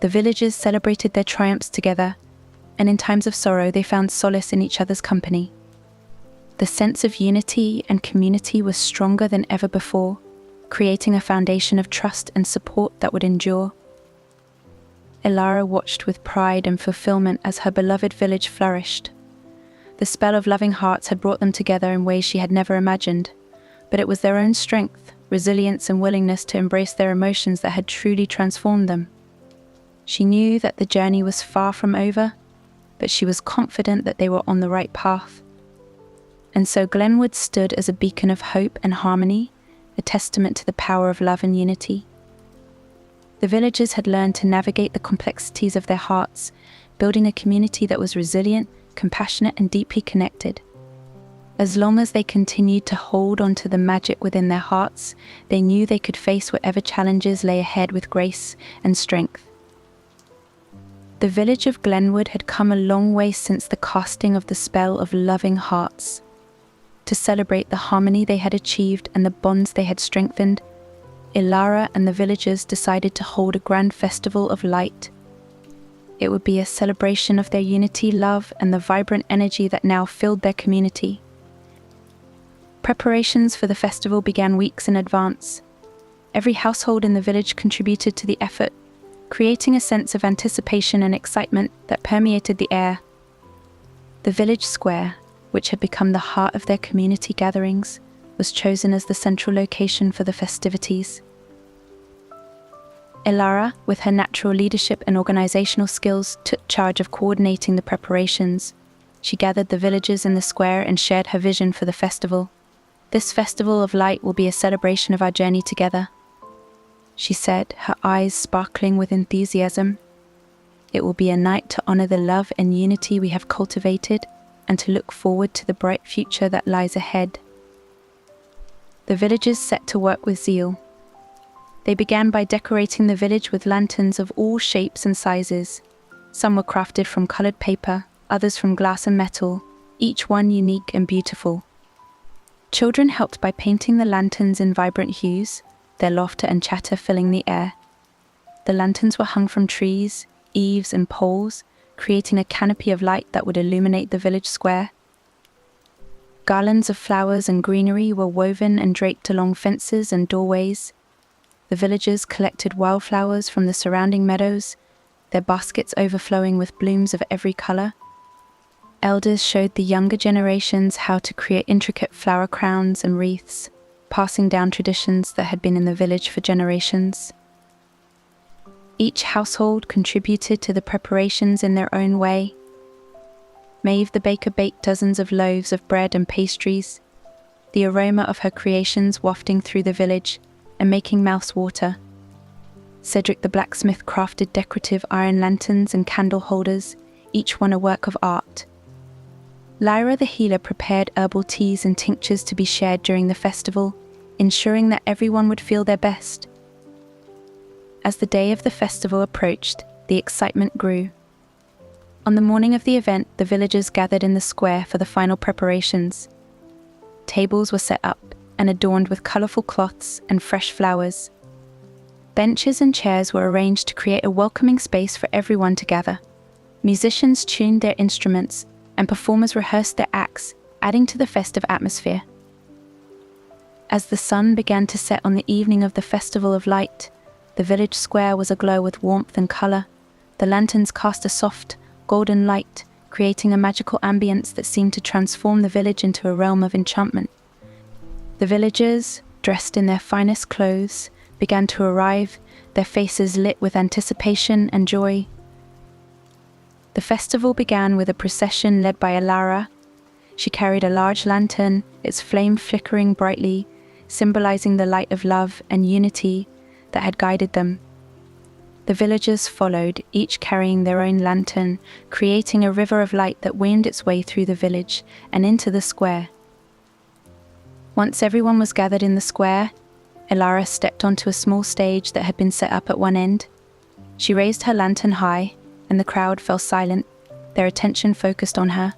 The villagers celebrated their triumphs together, and in times of sorrow they found solace in each other's company. The sense of unity and community was stronger than ever before, creating a foundation of trust and support that would endure. Elara watched with pride and fulfillment as her beloved village flourished. The spell of loving hearts had brought them together in ways she had never imagined, but it was their own strength, resilience, and willingness to embrace their emotions that had truly transformed them. She knew that the journey was far from over, but she was confident that they were on the right path. And so Glenwood stood as a beacon of hope and harmony, a testament to the power of love and unity. The villagers had learned to navigate the complexities of their hearts, building a community that was resilient, compassionate, and deeply connected. As long as they continued to hold on to the magic within their hearts, they knew they could face whatever challenges lay ahead with grace and strength. The village of Glenwood had come a long way since the casting of the spell of loving hearts. To celebrate the harmony they had achieved and the bonds they had strengthened, Elara and the villagers decided to hold a grand festival of light. It would be a celebration of their unity, love, and the vibrant energy that now filled their community. Preparations for the festival began weeks in advance. Every household in the village contributed to the effort, creating a sense of anticipation and excitement that permeated the air. The village square, which had become the heart of their community gatherings, was chosen as the central location for the festivities. Elara, with her natural leadership and organizational skills, took charge of coordinating the preparations. She gathered the villagers in the square and shared her vision for the festival. "This festival of light will be a celebration of our journey together," she said, her eyes sparkling with enthusiasm. "It will be a night to honor the love and unity we have cultivated and to look forward to the bright future that lies ahead." The villagers set to work with zeal. They began by decorating the village with lanterns of all shapes and sizes. Some were crafted from colored paper, others from glass and metal, each one unique and beautiful. Children helped by painting the lanterns in vibrant hues, their laughter and chatter filling the air. The lanterns were hung from trees, eaves, and poles, creating a canopy of light that would illuminate the village square. Garlands of flowers and greenery were woven and draped along fences and doorways. The villagers collected wildflowers from the surrounding meadows, their baskets overflowing with blooms of every color. Elders showed the younger generations how to create intricate flower crowns and wreaths, passing down traditions that had been in the village for generations. Each household contributed to the preparations in their own way. Maeve the baker baked dozens of loaves of bread and pastries, the aroma of her creations wafting through the village and making mouths water. Cedric the blacksmith crafted decorative iron lanterns and candle holders, each one a work of art. Lyra the healer prepared herbal teas and tinctures to be shared during the festival, ensuring that everyone would feel their best. As the day of the festival approached, the excitement grew. On the morning of the event, the villagers gathered in the square for the final preparations. Tables were set up and adorned with colorful cloths and fresh flowers. Benches and chairs were arranged to create a welcoming space for everyone to gather. Musicians tuned their instruments and performers rehearsed their acts, adding to the festive atmosphere. As the sun began to set on the evening of the Festival of Light, the village square was aglow with warmth and color. The lanterns cast a soft, golden light, creating a magical ambience that seemed to transform the village into a realm of enchantment. The villagers, dressed in their finest clothes, began to arrive, their faces lit with anticipation and joy. The festival began with a procession led by Elara. She carried a large lantern, its flame flickering brightly, symbolizing the light of love and unity that had guided them. The villagers followed, each carrying their own lantern, creating a river of light that wound its way through the village and into the square. Once everyone was gathered in the square, Elara stepped onto a small stage that had been set up at one end. She raised her lantern high, and the crowd fell silent, their attention focused on her.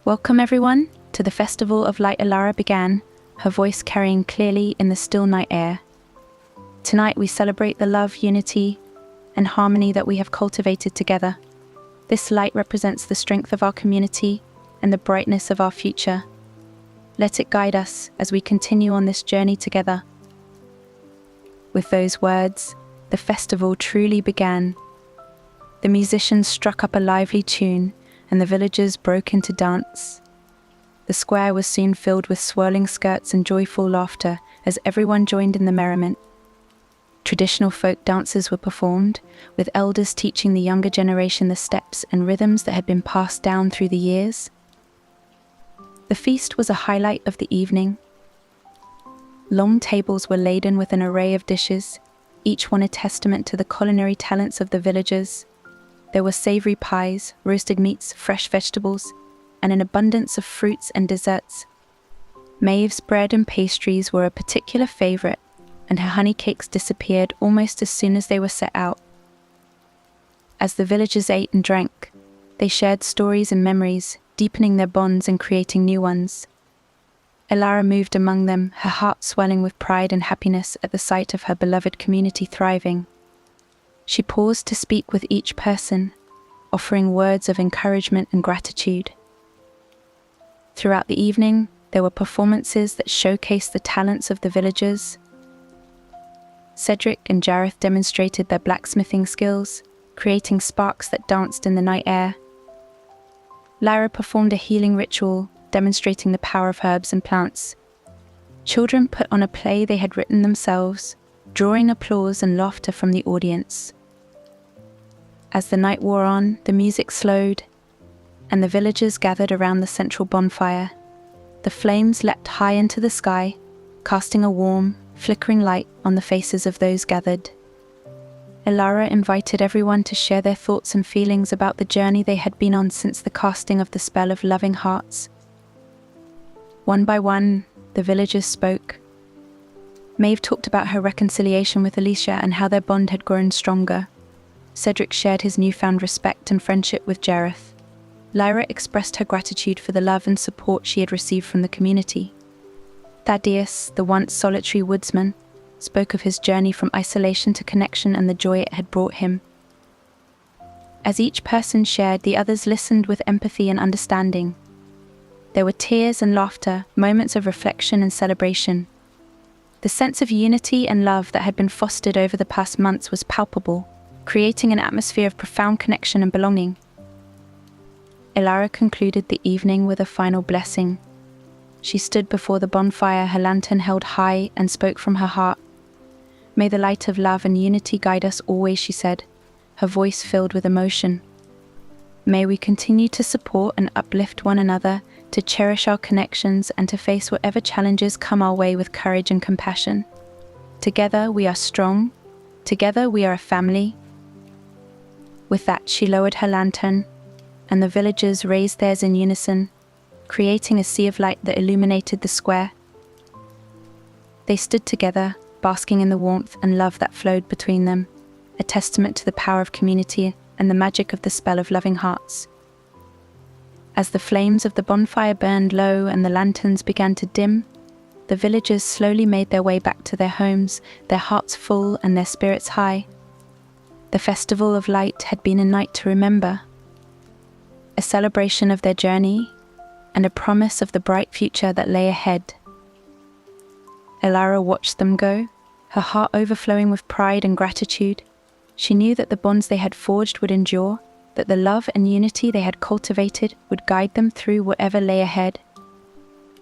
"Welcome everyone to the Festival of Light," Elara began, her voice carrying clearly in the still night air. "Tonight we celebrate the love, unity, and harmony that we have cultivated together. This light represents the strength of our community and the brightness of our future. Let it guide us as we continue on this journey together." With those words, the festival truly began. The musicians struck up a lively tune, and the villagers broke into dance. The square was soon filled with swirling skirts and joyful laughter as everyone joined in the merriment. Traditional folk dances were performed, with elders teaching the younger generation the steps and rhythms that had been passed down through the years. The feast was a highlight of the evening. Long tables were laden with an array of dishes, each one a testament to the culinary talents of the villagers. There were savory pies, roasted meats, fresh vegetables, and an abundance of fruits and desserts. Maeve's bread and pastries were a particular favorite, and her honey cakes disappeared almost as soon as they were set out. As the villagers ate and drank, they shared stories and memories, deepening their bonds and creating new ones. Elara moved among them, her heart swelling with pride and happiness at the sight of her beloved community thriving. She paused to speak with each person, offering words of encouragement and gratitude. Throughout the evening, there were performances that showcased the talents of the villagers. Cedric and Jareth demonstrated their blacksmithing skills, creating sparks that danced in the night air. Lara performed a healing ritual, demonstrating the power of herbs and plants. Children put on a play they had written themselves, drawing applause and laughter from the audience. As the night wore on, the music slowed, and the villagers gathered around the central bonfire. The flames leapt high into the sky, casting a warm, flickering light on the faces of those gathered. Elara invited everyone to share their thoughts and feelings about the journey they had been on since the casting of the spell of loving hearts. One by one, the villagers spoke. Maeve talked about her reconciliation with Alicia and how their bond had grown stronger. Cedric shared his newfound respect and friendship with Jareth. Lyra expressed her gratitude for the love and support she had received from the community. Thaddeus, the once solitary woodsman, spoke of his journey from isolation to connection and the joy it had brought him. As each person shared, the others listened with empathy and understanding. There were tears and laughter, moments of reflection and celebration. The sense of unity and love that had been fostered over the past months was palpable, creating an atmosphere of profound connection and belonging. Elara concluded the evening with a final blessing. She stood before the bonfire, her lantern held high, and spoke from her heart. "May the light of love and unity guide us always," she said, her voice filled with emotion. "May we continue to support and uplift one another, to cherish our connections, and to face whatever challenges come our way with courage and compassion. Together we are strong. Together we are a family." With that, she lowered her lantern, and the villagers raised theirs in unison, creating a sea of light that illuminated the square. They stood together, basking in the warmth and love that flowed between them, a testament to the power of community and the magic of the spell of loving hearts. As the flames of the bonfire burned low and the lanterns began to dim, the villagers slowly made their way back to their homes, their hearts full and their spirits high. The Festival of Light had been a night to remember, a celebration of their journey, and a promise of the bright future that lay ahead. Elara watched them go, her heart overflowing with pride and gratitude. She knew that the bonds they had forged would endure, that the love and unity they had cultivated would guide them through whatever lay ahead.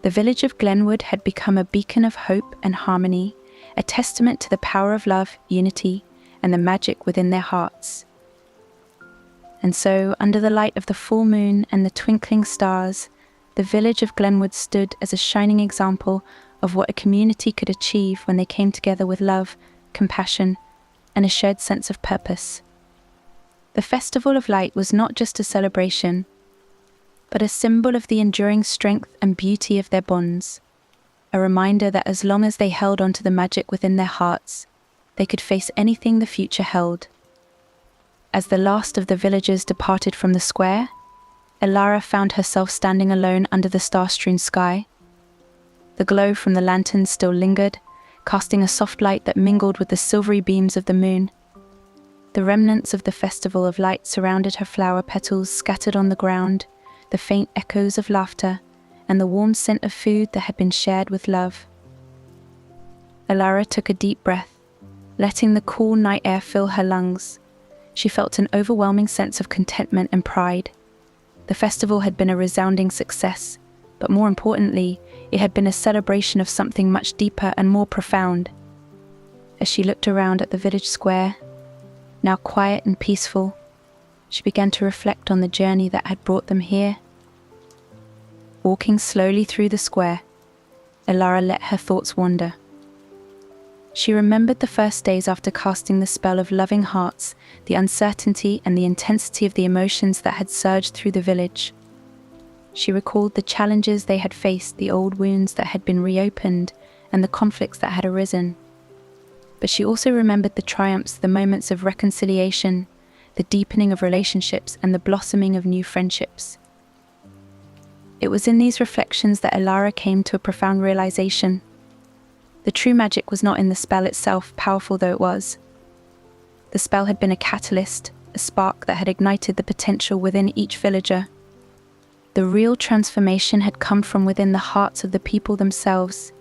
The village of Glenwood had become a beacon of hope and harmony, a testament to the power of love, unity, and the magic within their hearts. And so, under the light of the full moon and the twinkling stars, the village of Glenwood stood as a shining example of what a community could achieve when they came together with love, compassion, and a shared sense of purpose. The Festival of Light was not just a celebration, but a symbol of the enduring strength and beauty of their bonds, a reminder that as long as they held on to the magic within their hearts, they could face anything the future held. As the last of the villagers departed from the square, Elara found herself standing alone under the star-strewn sky. The glow from the lanterns still lingered, casting a soft light that mingled with the silvery beams of the moon. The remnants of the Festival of Light surrounded her, flower petals scattered on the ground, the faint echoes of laughter, and the warm scent of food that had been shared with love. Elara took a deep breath, letting the cool night air fill her lungs. She felt an overwhelming sense of contentment and pride. The festival had been a resounding success, but more importantly, it had been a celebration of something much deeper and more profound. As she looked around at the village square, now quiet and peaceful, she began to reflect on the journey that had brought them here. Walking slowly through the square, Elara let her thoughts wander. She remembered the first days after casting the spell of loving hearts, the uncertainty and the intensity of the emotions that had surged through the village. She recalled the challenges they had faced, the old wounds that had been reopened, and the conflicts that had arisen. But she also remembered the triumphs, the moments of reconciliation, the deepening of relationships, and the blossoming of new friendships. It was in these reflections that Elara came to a profound realization. The true magic was not in the spell itself, powerful though it was. The spell had been a catalyst, a spark that had ignited the potential within each villager. The real transformation had come from within the hearts of the people themselves.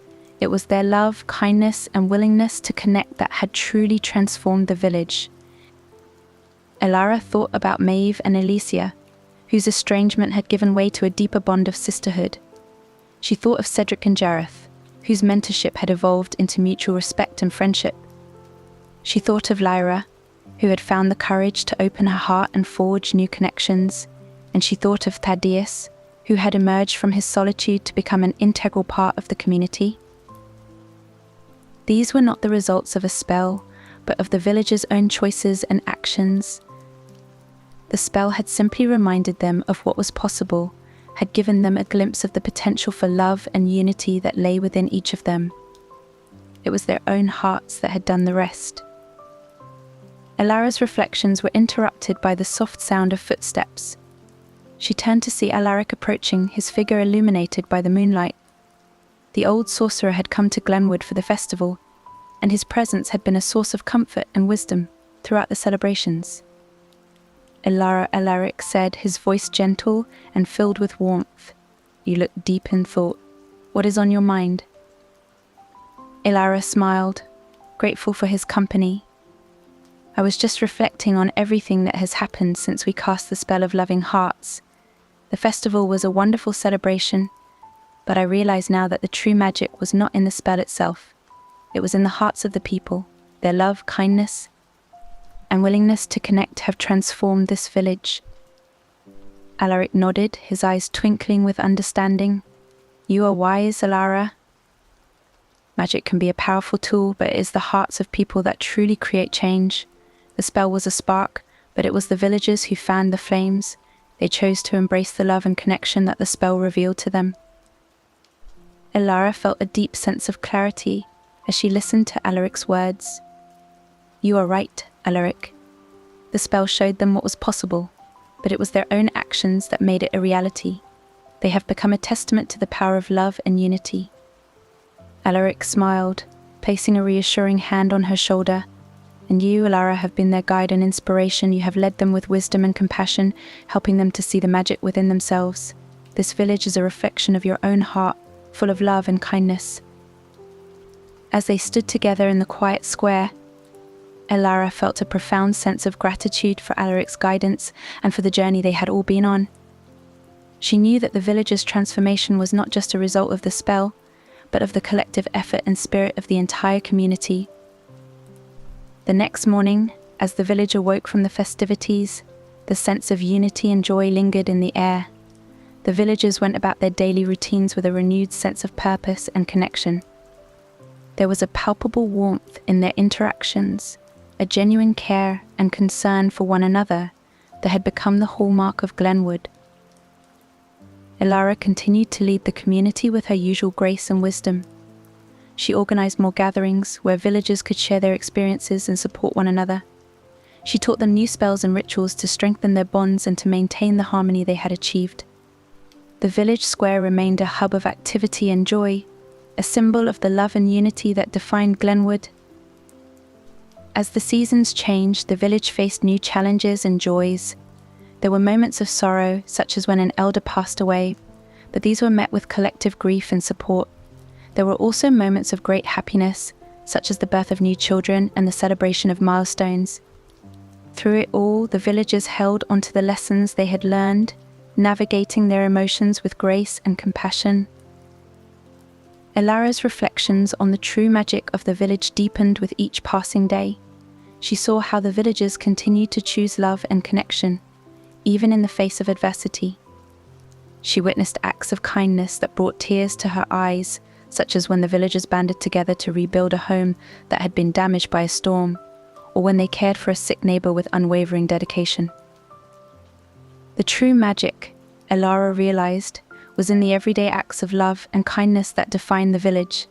It was their love, kindness, and willingness to connect that had truly transformed the village. Elara thought about Maeve and Alicia, whose estrangement had given way to a deeper bond of sisterhood. She thought of Cedric and Jareth, whose mentorship had evolved into mutual respect and friendship. She thought of Lyra, who had found the courage to open her heart and forge new connections, and she thought of Thaddeus, who had emerged from his solitude to become an integral part of the community. These were not the results of a spell, but of the villagers' own choices and actions. The spell had simply reminded them of what was possible, had given them a glimpse of the potential for love and unity that lay within each of them. It was their own hearts that had done the rest. Elara's reflections were interrupted by the soft sound of footsteps. She turned to see Alaric approaching, his figure illuminated by the moonlight. The old sorcerer had come to Glenwood for the festival, and his presence had been a source of comfort and wisdom throughout the celebrations. Elara, Alaric said, his voice gentle and filled with warmth. You look deep in thought. What is on your mind? Elara smiled, grateful for his company. I was just reflecting on everything that has happened since we cast the spell of loving hearts. The festival was a wonderful celebration, but I realize now that the true magic was not in the spell itself. It was in the hearts of the people. Their love, kindness, and willingness to connect have transformed this village. Alaric nodded, his eyes twinkling with understanding. You are wise, Elara. Magic can be a powerful tool, but it is the hearts of people that truly create change. The spell was a spark, but it was the villagers who fanned the flames. They chose to embrace the love and connection that the spell revealed to them. Elara felt a deep sense of clarity as she listened to Alaric's words. You are right, Alaric. The spell showed them what was possible, but it was their own actions that made it a reality. They have become a testament to the power of love and unity. Alaric smiled, placing a reassuring hand on her shoulder. And you, Elara, have been their guide and inspiration. You have led them with wisdom and compassion, helping them to see the magic within themselves. This village is a reflection of your own heart, full of love and kindness. As they stood together in the quiet square, Elara felt a profound sense of gratitude for Alaric's guidance and for the journey they had all been on. She knew that the village's transformation was not just a result of the spell, but of the collective effort and spirit of the entire community. The next morning, as the village awoke from the festivities, the sense of unity and joy lingered in the air. The villagers went about their daily routines with a renewed sense of purpose and connection. There was a palpable warmth in their interactions, a genuine care and concern for one another that had become the hallmark of Glenwood. Elara continued to lead the community with her usual grace and wisdom. She organized more gatherings where villagers could share their experiences and support one another. She taught them new spells and rituals to strengthen their bonds and to maintain the harmony they had achieved. The village square remained a hub of activity and joy, a symbol of the love and unity that defined Glenwood. As the seasons changed, the village faced new challenges and joys. There were moments of sorrow, such as when an elder passed away, but these were met with collective grief and support. There were also moments of great happiness, such as the birth of new children and the celebration of milestones. Through it all, the villagers held onto the lessons they had learned, navigating their emotions with grace and compassion. Elara's reflections on the true magic of the village deepened with each passing day. She saw how the villagers continued to choose love and connection, even in the face of adversity. She witnessed acts of kindness that brought tears to her eyes, such as when the villagers banded together to rebuild a home that had been damaged by a storm, or when they cared for a sick neighbor with unwavering dedication. The true magic, Elara realized, was in the everyday acts of love and kindness that defined the village.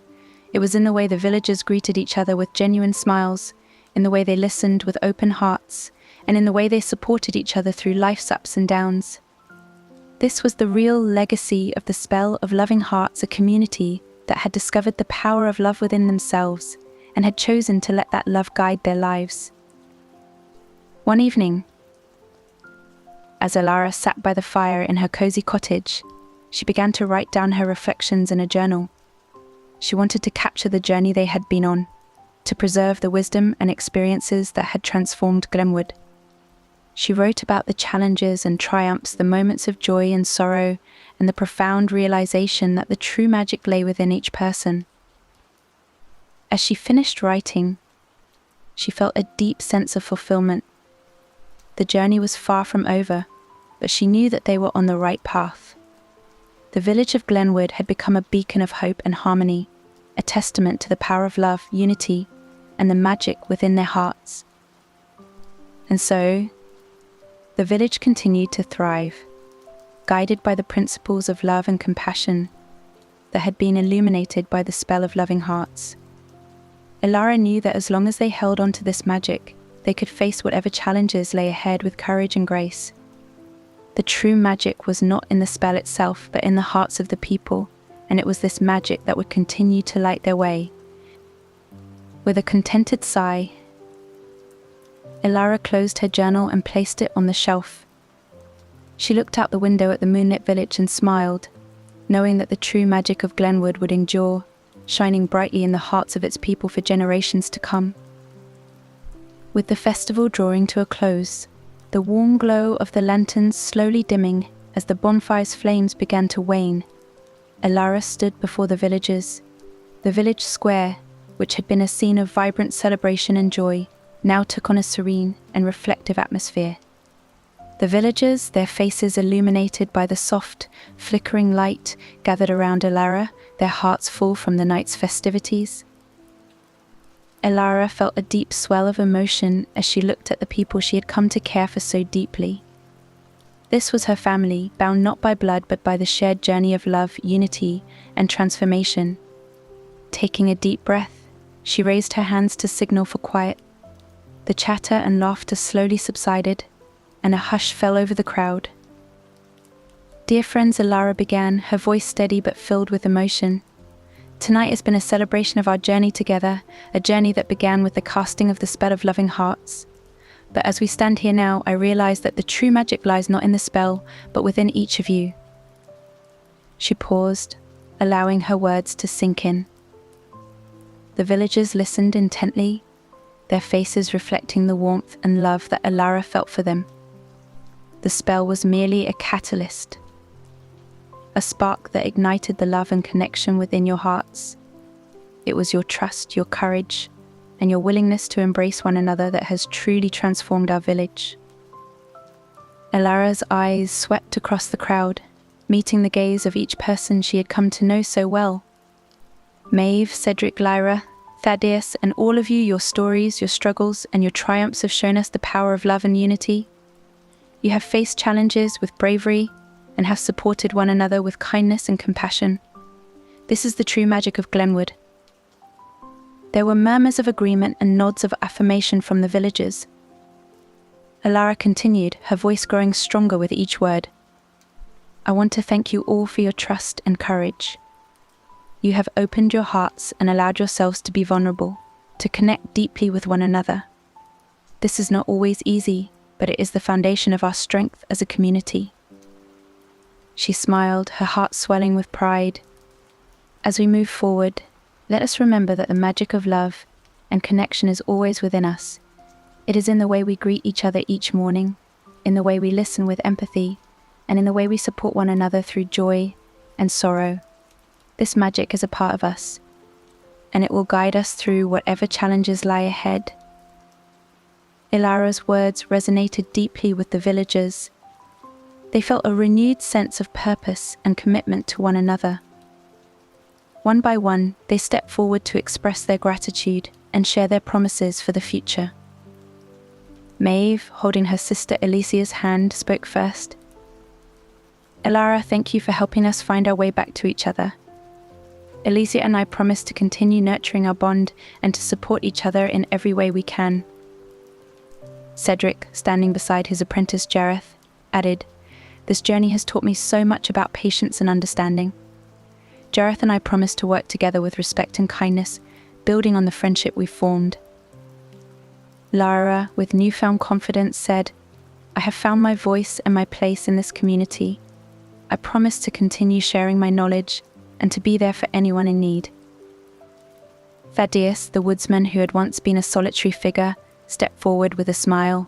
It was in the way the villagers greeted each other with genuine smiles, in the way they listened with open hearts, and in the way they supported each other through life's ups and downs. This was the real legacy of the spell of loving hearts, a community that had discovered the power of love within themselves and had chosen to let that love guide their lives. One evening, as Elara sat by the fire in her cozy cottage, she began to write down her reflections in a journal. She wanted to capture the journey they had been on, to preserve the wisdom and experiences that had transformed Glenwood. She wrote about the challenges and triumphs, the moments of joy and sorrow, and the profound realization that the true magic lay within each person. As she finished writing, she felt a deep sense of fulfillment. The journey was far from over, but she knew that they were on the right path. The village of Glenwood had become a beacon of hope and harmony, a testament to the power of love, unity, and the magic within their hearts. And so, the village continued to thrive, guided by the principles of love and compassion that had been illuminated by the spell of loving hearts. Elara knew that as long as they held on to this magic, they could face whatever challenges lay ahead with courage and grace. The true magic was not in the spell itself, but in the hearts of the people, and it was this magic that would continue to light their way. With a contented sigh, Elara closed her journal and placed it on the shelf. She looked out the window at the moonlit village and smiled, knowing that the true magic of Glenwood would endure, shining brightly in the hearts of its people for generations to come. With the festival drawing to a close, the warm glow of the lanterns slowly dimming as the bonfire's flames began to wane, Elara stood before the villagers. The village square, which had been a scene of vibrant celebration and joy, now took on a serene and reflective atmosphere. The villagers, their faces illuminated by the soft, flickering light, gathered around Elara, their hearts full from the night's festivities. Elara felt a deep swell of emotion as she looked at the people she had come to care for so deeply. This was her family, bound not by blood but by the shared journey of love, unity, and transformation. Taking a deep breath, she raised her hands to signal for quiet. The chatter and laughter slowly subsided, and a hush fell over the crowd. "Dear friends," Elara began, her voice steady but filled with emotion. "Tonight has been a celebration of our journey together, a journey that began with the casting of the spell of loving hearts. But as we stand here now, I realize that the true magic lies not in the spell, but within each of you." She paused, allowing her words to sink in. The villagers listened intently, their faces reflecting the warmth and love that Elara felt for them. The spell was merely a catalyst, a spark that ignited the love and connection within your hearts. It was your trust, your courage, and your willingness to embrace one another that has truly transformed our village. Elara's eyes swept across the crowd, meeting the gaze of each person she had come to know so well. Maeve, Cedric, Lyra, Thaddeus, and all of you, your stories, your struggles, and your triumphs have shown us the power of love and unity. You have faced challenges with bravery and have supported one another with kindness and compassion. This is the true magic of Glenwood. There were murmurs of agreement and nods of affirmation from the villagers. Elara continued, her voice growing stronger with each word. "I want to thank you all for your trust and courage. You have opened your hearts and allowed yourselves to be vulnerable, to connect deeply with one another. This is not always easy, but it is the foundation of our strength as a community." She smiled, her heart swelling with pride. As we move forward, let us remember that the magic of love and connection is always within us. It is in the way we greet each other each morning, in the way we listen with empathy, and in the way we support one another through joy and sorrow. This magic is a part of us, and it will guide us through whatever challenges lie ahead. Elara's words resonated deeply with the villagers. They felt a renewed sense of purpose and commitment to one another. One by one, they stepped forward to express their gratitude and share their promises for the future. Maeve, holding her sister Alicia's hand, spoke first. "Elara, thank you for helping us find our way back to each other. Alicia and I promise to continue nurturing our bond and to support each other in every way we can." Cedric, standing beside his apprentice Jareth, added, "This journey has taught me so much about patience and understanding. Jareth and I promise to work together with respect and kindness, building on the friendship we've formed." Lara, with newfound confidence, said, "I have found my voice and my place in this community. I promise to continue sharing my knowledge and to be there for anyone in need." Thaddeus, the woodsman who had once been a solitary figure, stepped forward with a smile.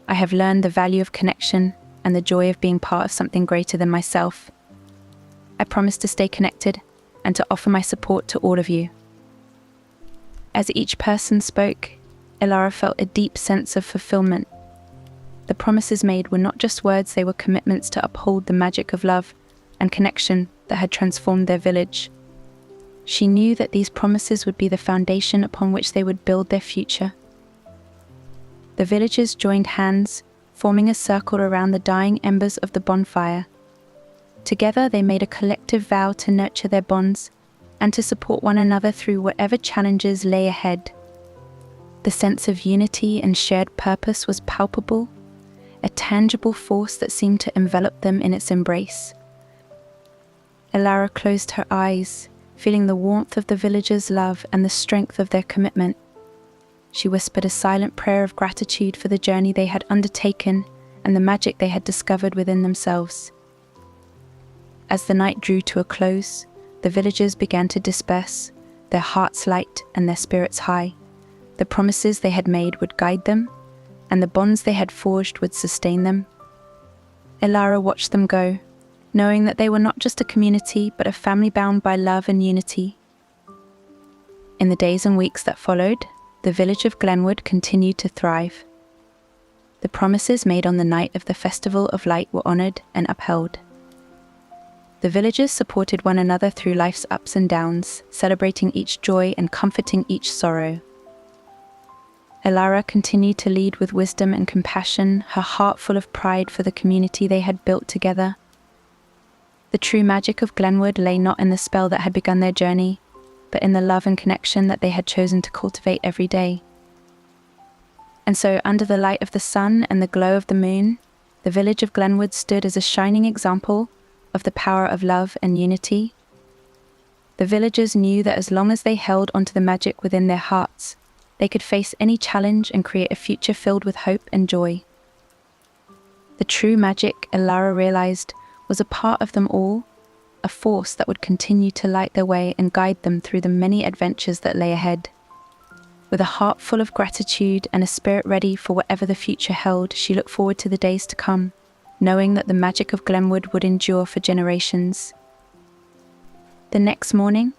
"I have learned the value of connection and the joy of being part of something greater than myself. I promise to stay connected and to offer my support to all of you." As each person spoke, Elara felt a deep sense of fulfillment. The promises made were not just words, they were commitments to uphold the magic of love and connection that had transformed their village. She knew that these promises would be the foundation upon which they would build their future. The villagers joined hands, forming a circle around the dying embers of the bonfire. Together they made a collective vow to nurture their bonds and to support one another through whatever challenges lay ahead. The sense of unity and shared purpose was palpable, a tangible force that seemed to envelop them in its embrace. Elara closed her eyes, feeling the warmth of the villagers' love and the strength of their commitment. She whispered a silent prayer of gratitude for the journey they had undertaken and the magic they had discovered within themselves. As the night drew to a close, the villagers began to disperse, their hearts light and their spirits high. The promises they had made would guide them, and the bonds they had forged would sustain them. Elara watched them go, knowing that they were not just a community, but a family bound by love and unity. In the days and weeks that followed, the village of Glenwood continued to thrive. The promises made on the night of the Festival of Light were honoured and upheld. The villagers supported one another through life's ups and downs, celebrating each joy and comforting each sorrow. Elara continued to lead with wisdom and compassion, her heart full of pride for the community they had built together. The true magic of Glenwood lay not in the spell that had begun their journey, but in the love and connection that they had chosen to cultivate every day. And so, under the light of the sun and the glow of the moon, the village of Glenwood stood as a shining example of the power of love and unity. The villagers knew that as long as they held onto the magic within their hearts, they could face any challenge and create a future filled with hope and joy. The true magic, Elara realized, was a part of them all, a force that would continue to light their way and guide them through the many adventures that lay ahead. With a heart full of gratitude and a spirit ready for whatever the future held, she looked forward to the days to come, knowing that the magic of Glenwood would endure for generations. The next morning,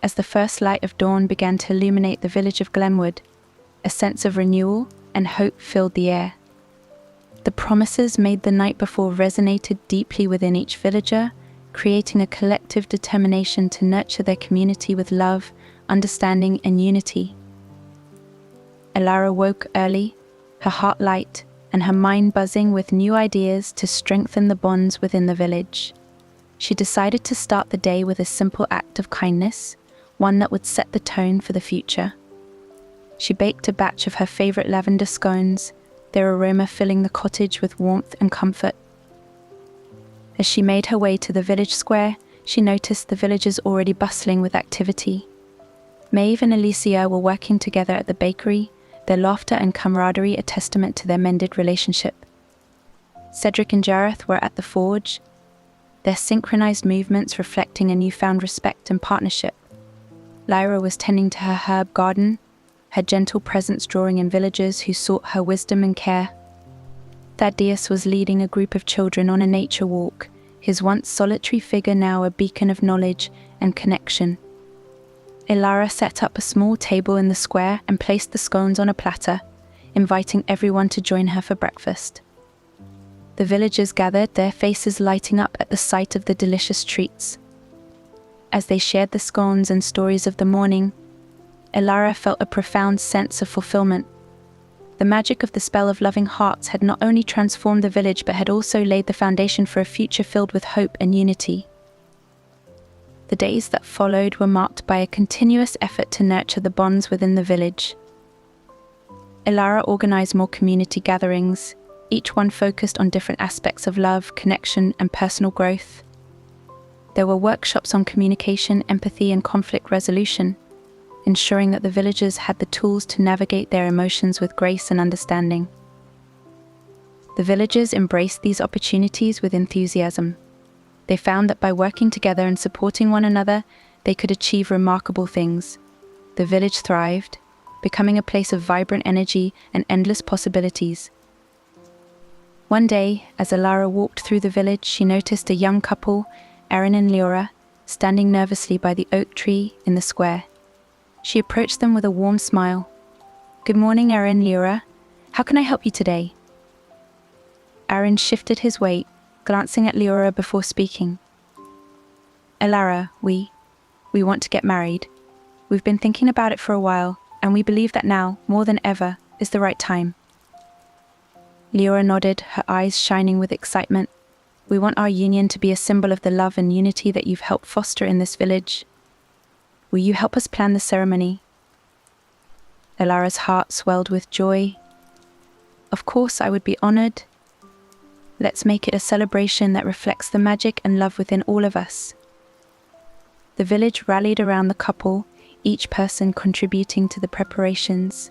as the first light of dawn began to illuminate the village of Glenwood, a sense of renewal and hope filled the air. The promises made the night before resonated deeply within each villager, creating a collective determination to nurture their community with love, understanding, and unity. Elara woke early, her heart light, and her mind buzzing with new ideas to strengthen the bonds within the village. She decided to start the day with a simple act of kindness, one that would set the tone for the future. She baked a batch of her favorite lavender scones, their aroma filling the cottage with warmth and comfort. As she made her way to the village square, she noticed the villagers already bustling with activity. Maeve and Alicia were working together at the bakery, their laughter and camaraderie a testament to their mended relationship. Cedric and Jareth were at the forge, their synchronized movements reflecting a newfound respect and partnership. Lyra was tending to her herb garden, her gentle presence drawing in villagers who sought her wisdom and care. Thaddeus was leading a group of children on a nature walk, his once solitary figure now a beacon of knowledge and connection. Elara set up a small table in the square and placed the scones on a platter, inviting everyone to join her for breakfast. The villagers gathered, their faces lighting up at the sight of the delicious treats. As they shared the scones and stories of the morning, Elara felt a profound sense of fulfillment. The magic of the spell of loving hearts had not only transformed the village but had also laid the foundation for a future filled with hope and unity. The days that followed were marked by a continuous effort to nurture the bonds within the village. Elara organized more community gatherings, each one focused on different aspects of love, connection, and personal growth. There were workshops on communication, empathy, and conflict resolution, ensuring that the villagers had the tools to navigate their emotions with grace and understanding. The villagers embraced these opportunities with enthusiasm. They found that by working together and supporting one another, they could achieve remarkable things. The village thrived, becoming a place of vibrant energy and endless possibilities. One day, as Elara walked through the village, she noticed a young couple, Erin and Elara, standing nervously by the oak tree in the square. She approached them with a warm smile. "Good morning, Erin, Elara. How can I help you today?" Erin shifted his weight, glancing at Elara before speaking. "Elara, we want to get married. We've been thinking about it for a while, and we believe that now, more than ever, is the right time." Elara nodded, her eyes shining with excitement. "We want our union to be a symbol of the love and unity that you've helped foster in this village. Will you help us plan the ceremony?" Elara's heart swelled with joy. "Of course, I would be honored. Let's make it a celebration that reflects the magic and love within all of us." The village rallied around the couple, each person contributing to the preparations.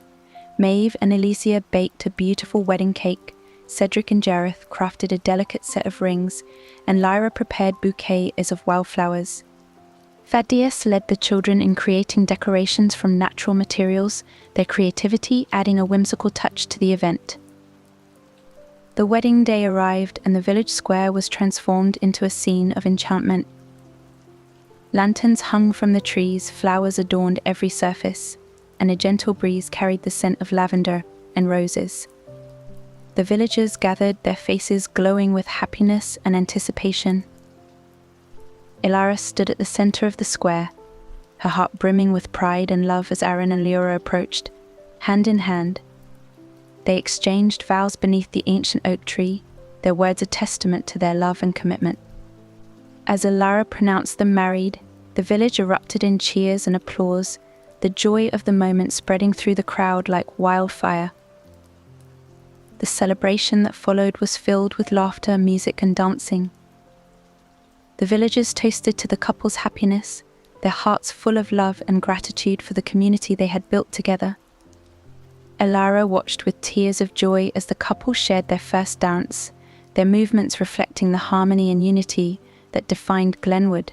Maeve and Alicia baked a beautiful wedding cake, Cedric and Jareth crafted a delicate set of rings, and Lyra prepared bouquets of wildflowers. Thaddeus led the children in creating decorations from natural materials, their creativity adding a whimsical touch to the event. The wedding day arrived and the village square was transformed into a scene of enchantment. Lanterns hung from the trees, flowers adorned every surface, and a gentle breeze carried the scent of lavender and roses. The villagers gathered, their faces glowing with happiness and anticipation. Elara stood at the center of the square, her heart brimming with pride and love as Erin and Elara approached, hand in hand. They exchanged vows beneath the ancient oak tree, their words a testament to their love and commitment. As Elara pronounced them married, the village erupted in cheers and applause, the joy of the moment spreading through the crowd like wildfire. The celebration that followed was filled with laughter, music, and dancing. The villagers toasted to the couple's happiness, their hearts full of love and gratitude for the community they had built together. Elara watched with tears of joy as the couple shared their first dance, their movements reflecting the harmony and unity that defined Glenwood.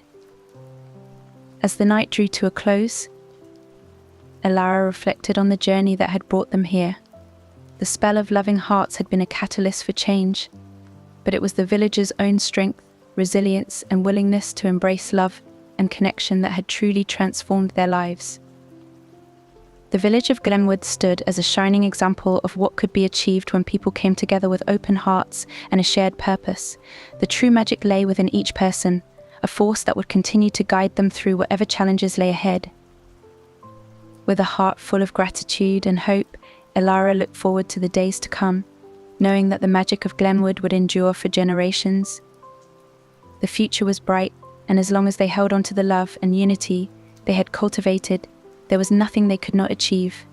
As the night drew to a close, Elara reflected on the journey that had brought them here. The spell of loving hearts had been a catalyst for change, but it was the villagers' own strength, resilience, and willingness to embrace love and connection that had truly transformed their lives. The village of Glenwood stood as a shining example of what could be achieved when people came together with open hearts and a shared purpose. The true magic lay within each person, a force that would continue to guide them through whatever challenges lay ahead. With a heart full of gratitude and hope, Elara looked forward to the days to come, knowing that the magic of Glenwood would endure for generations. The future was bright, and as long as they held on to the love and unity they had cultivated, there was nothing they could not achieve.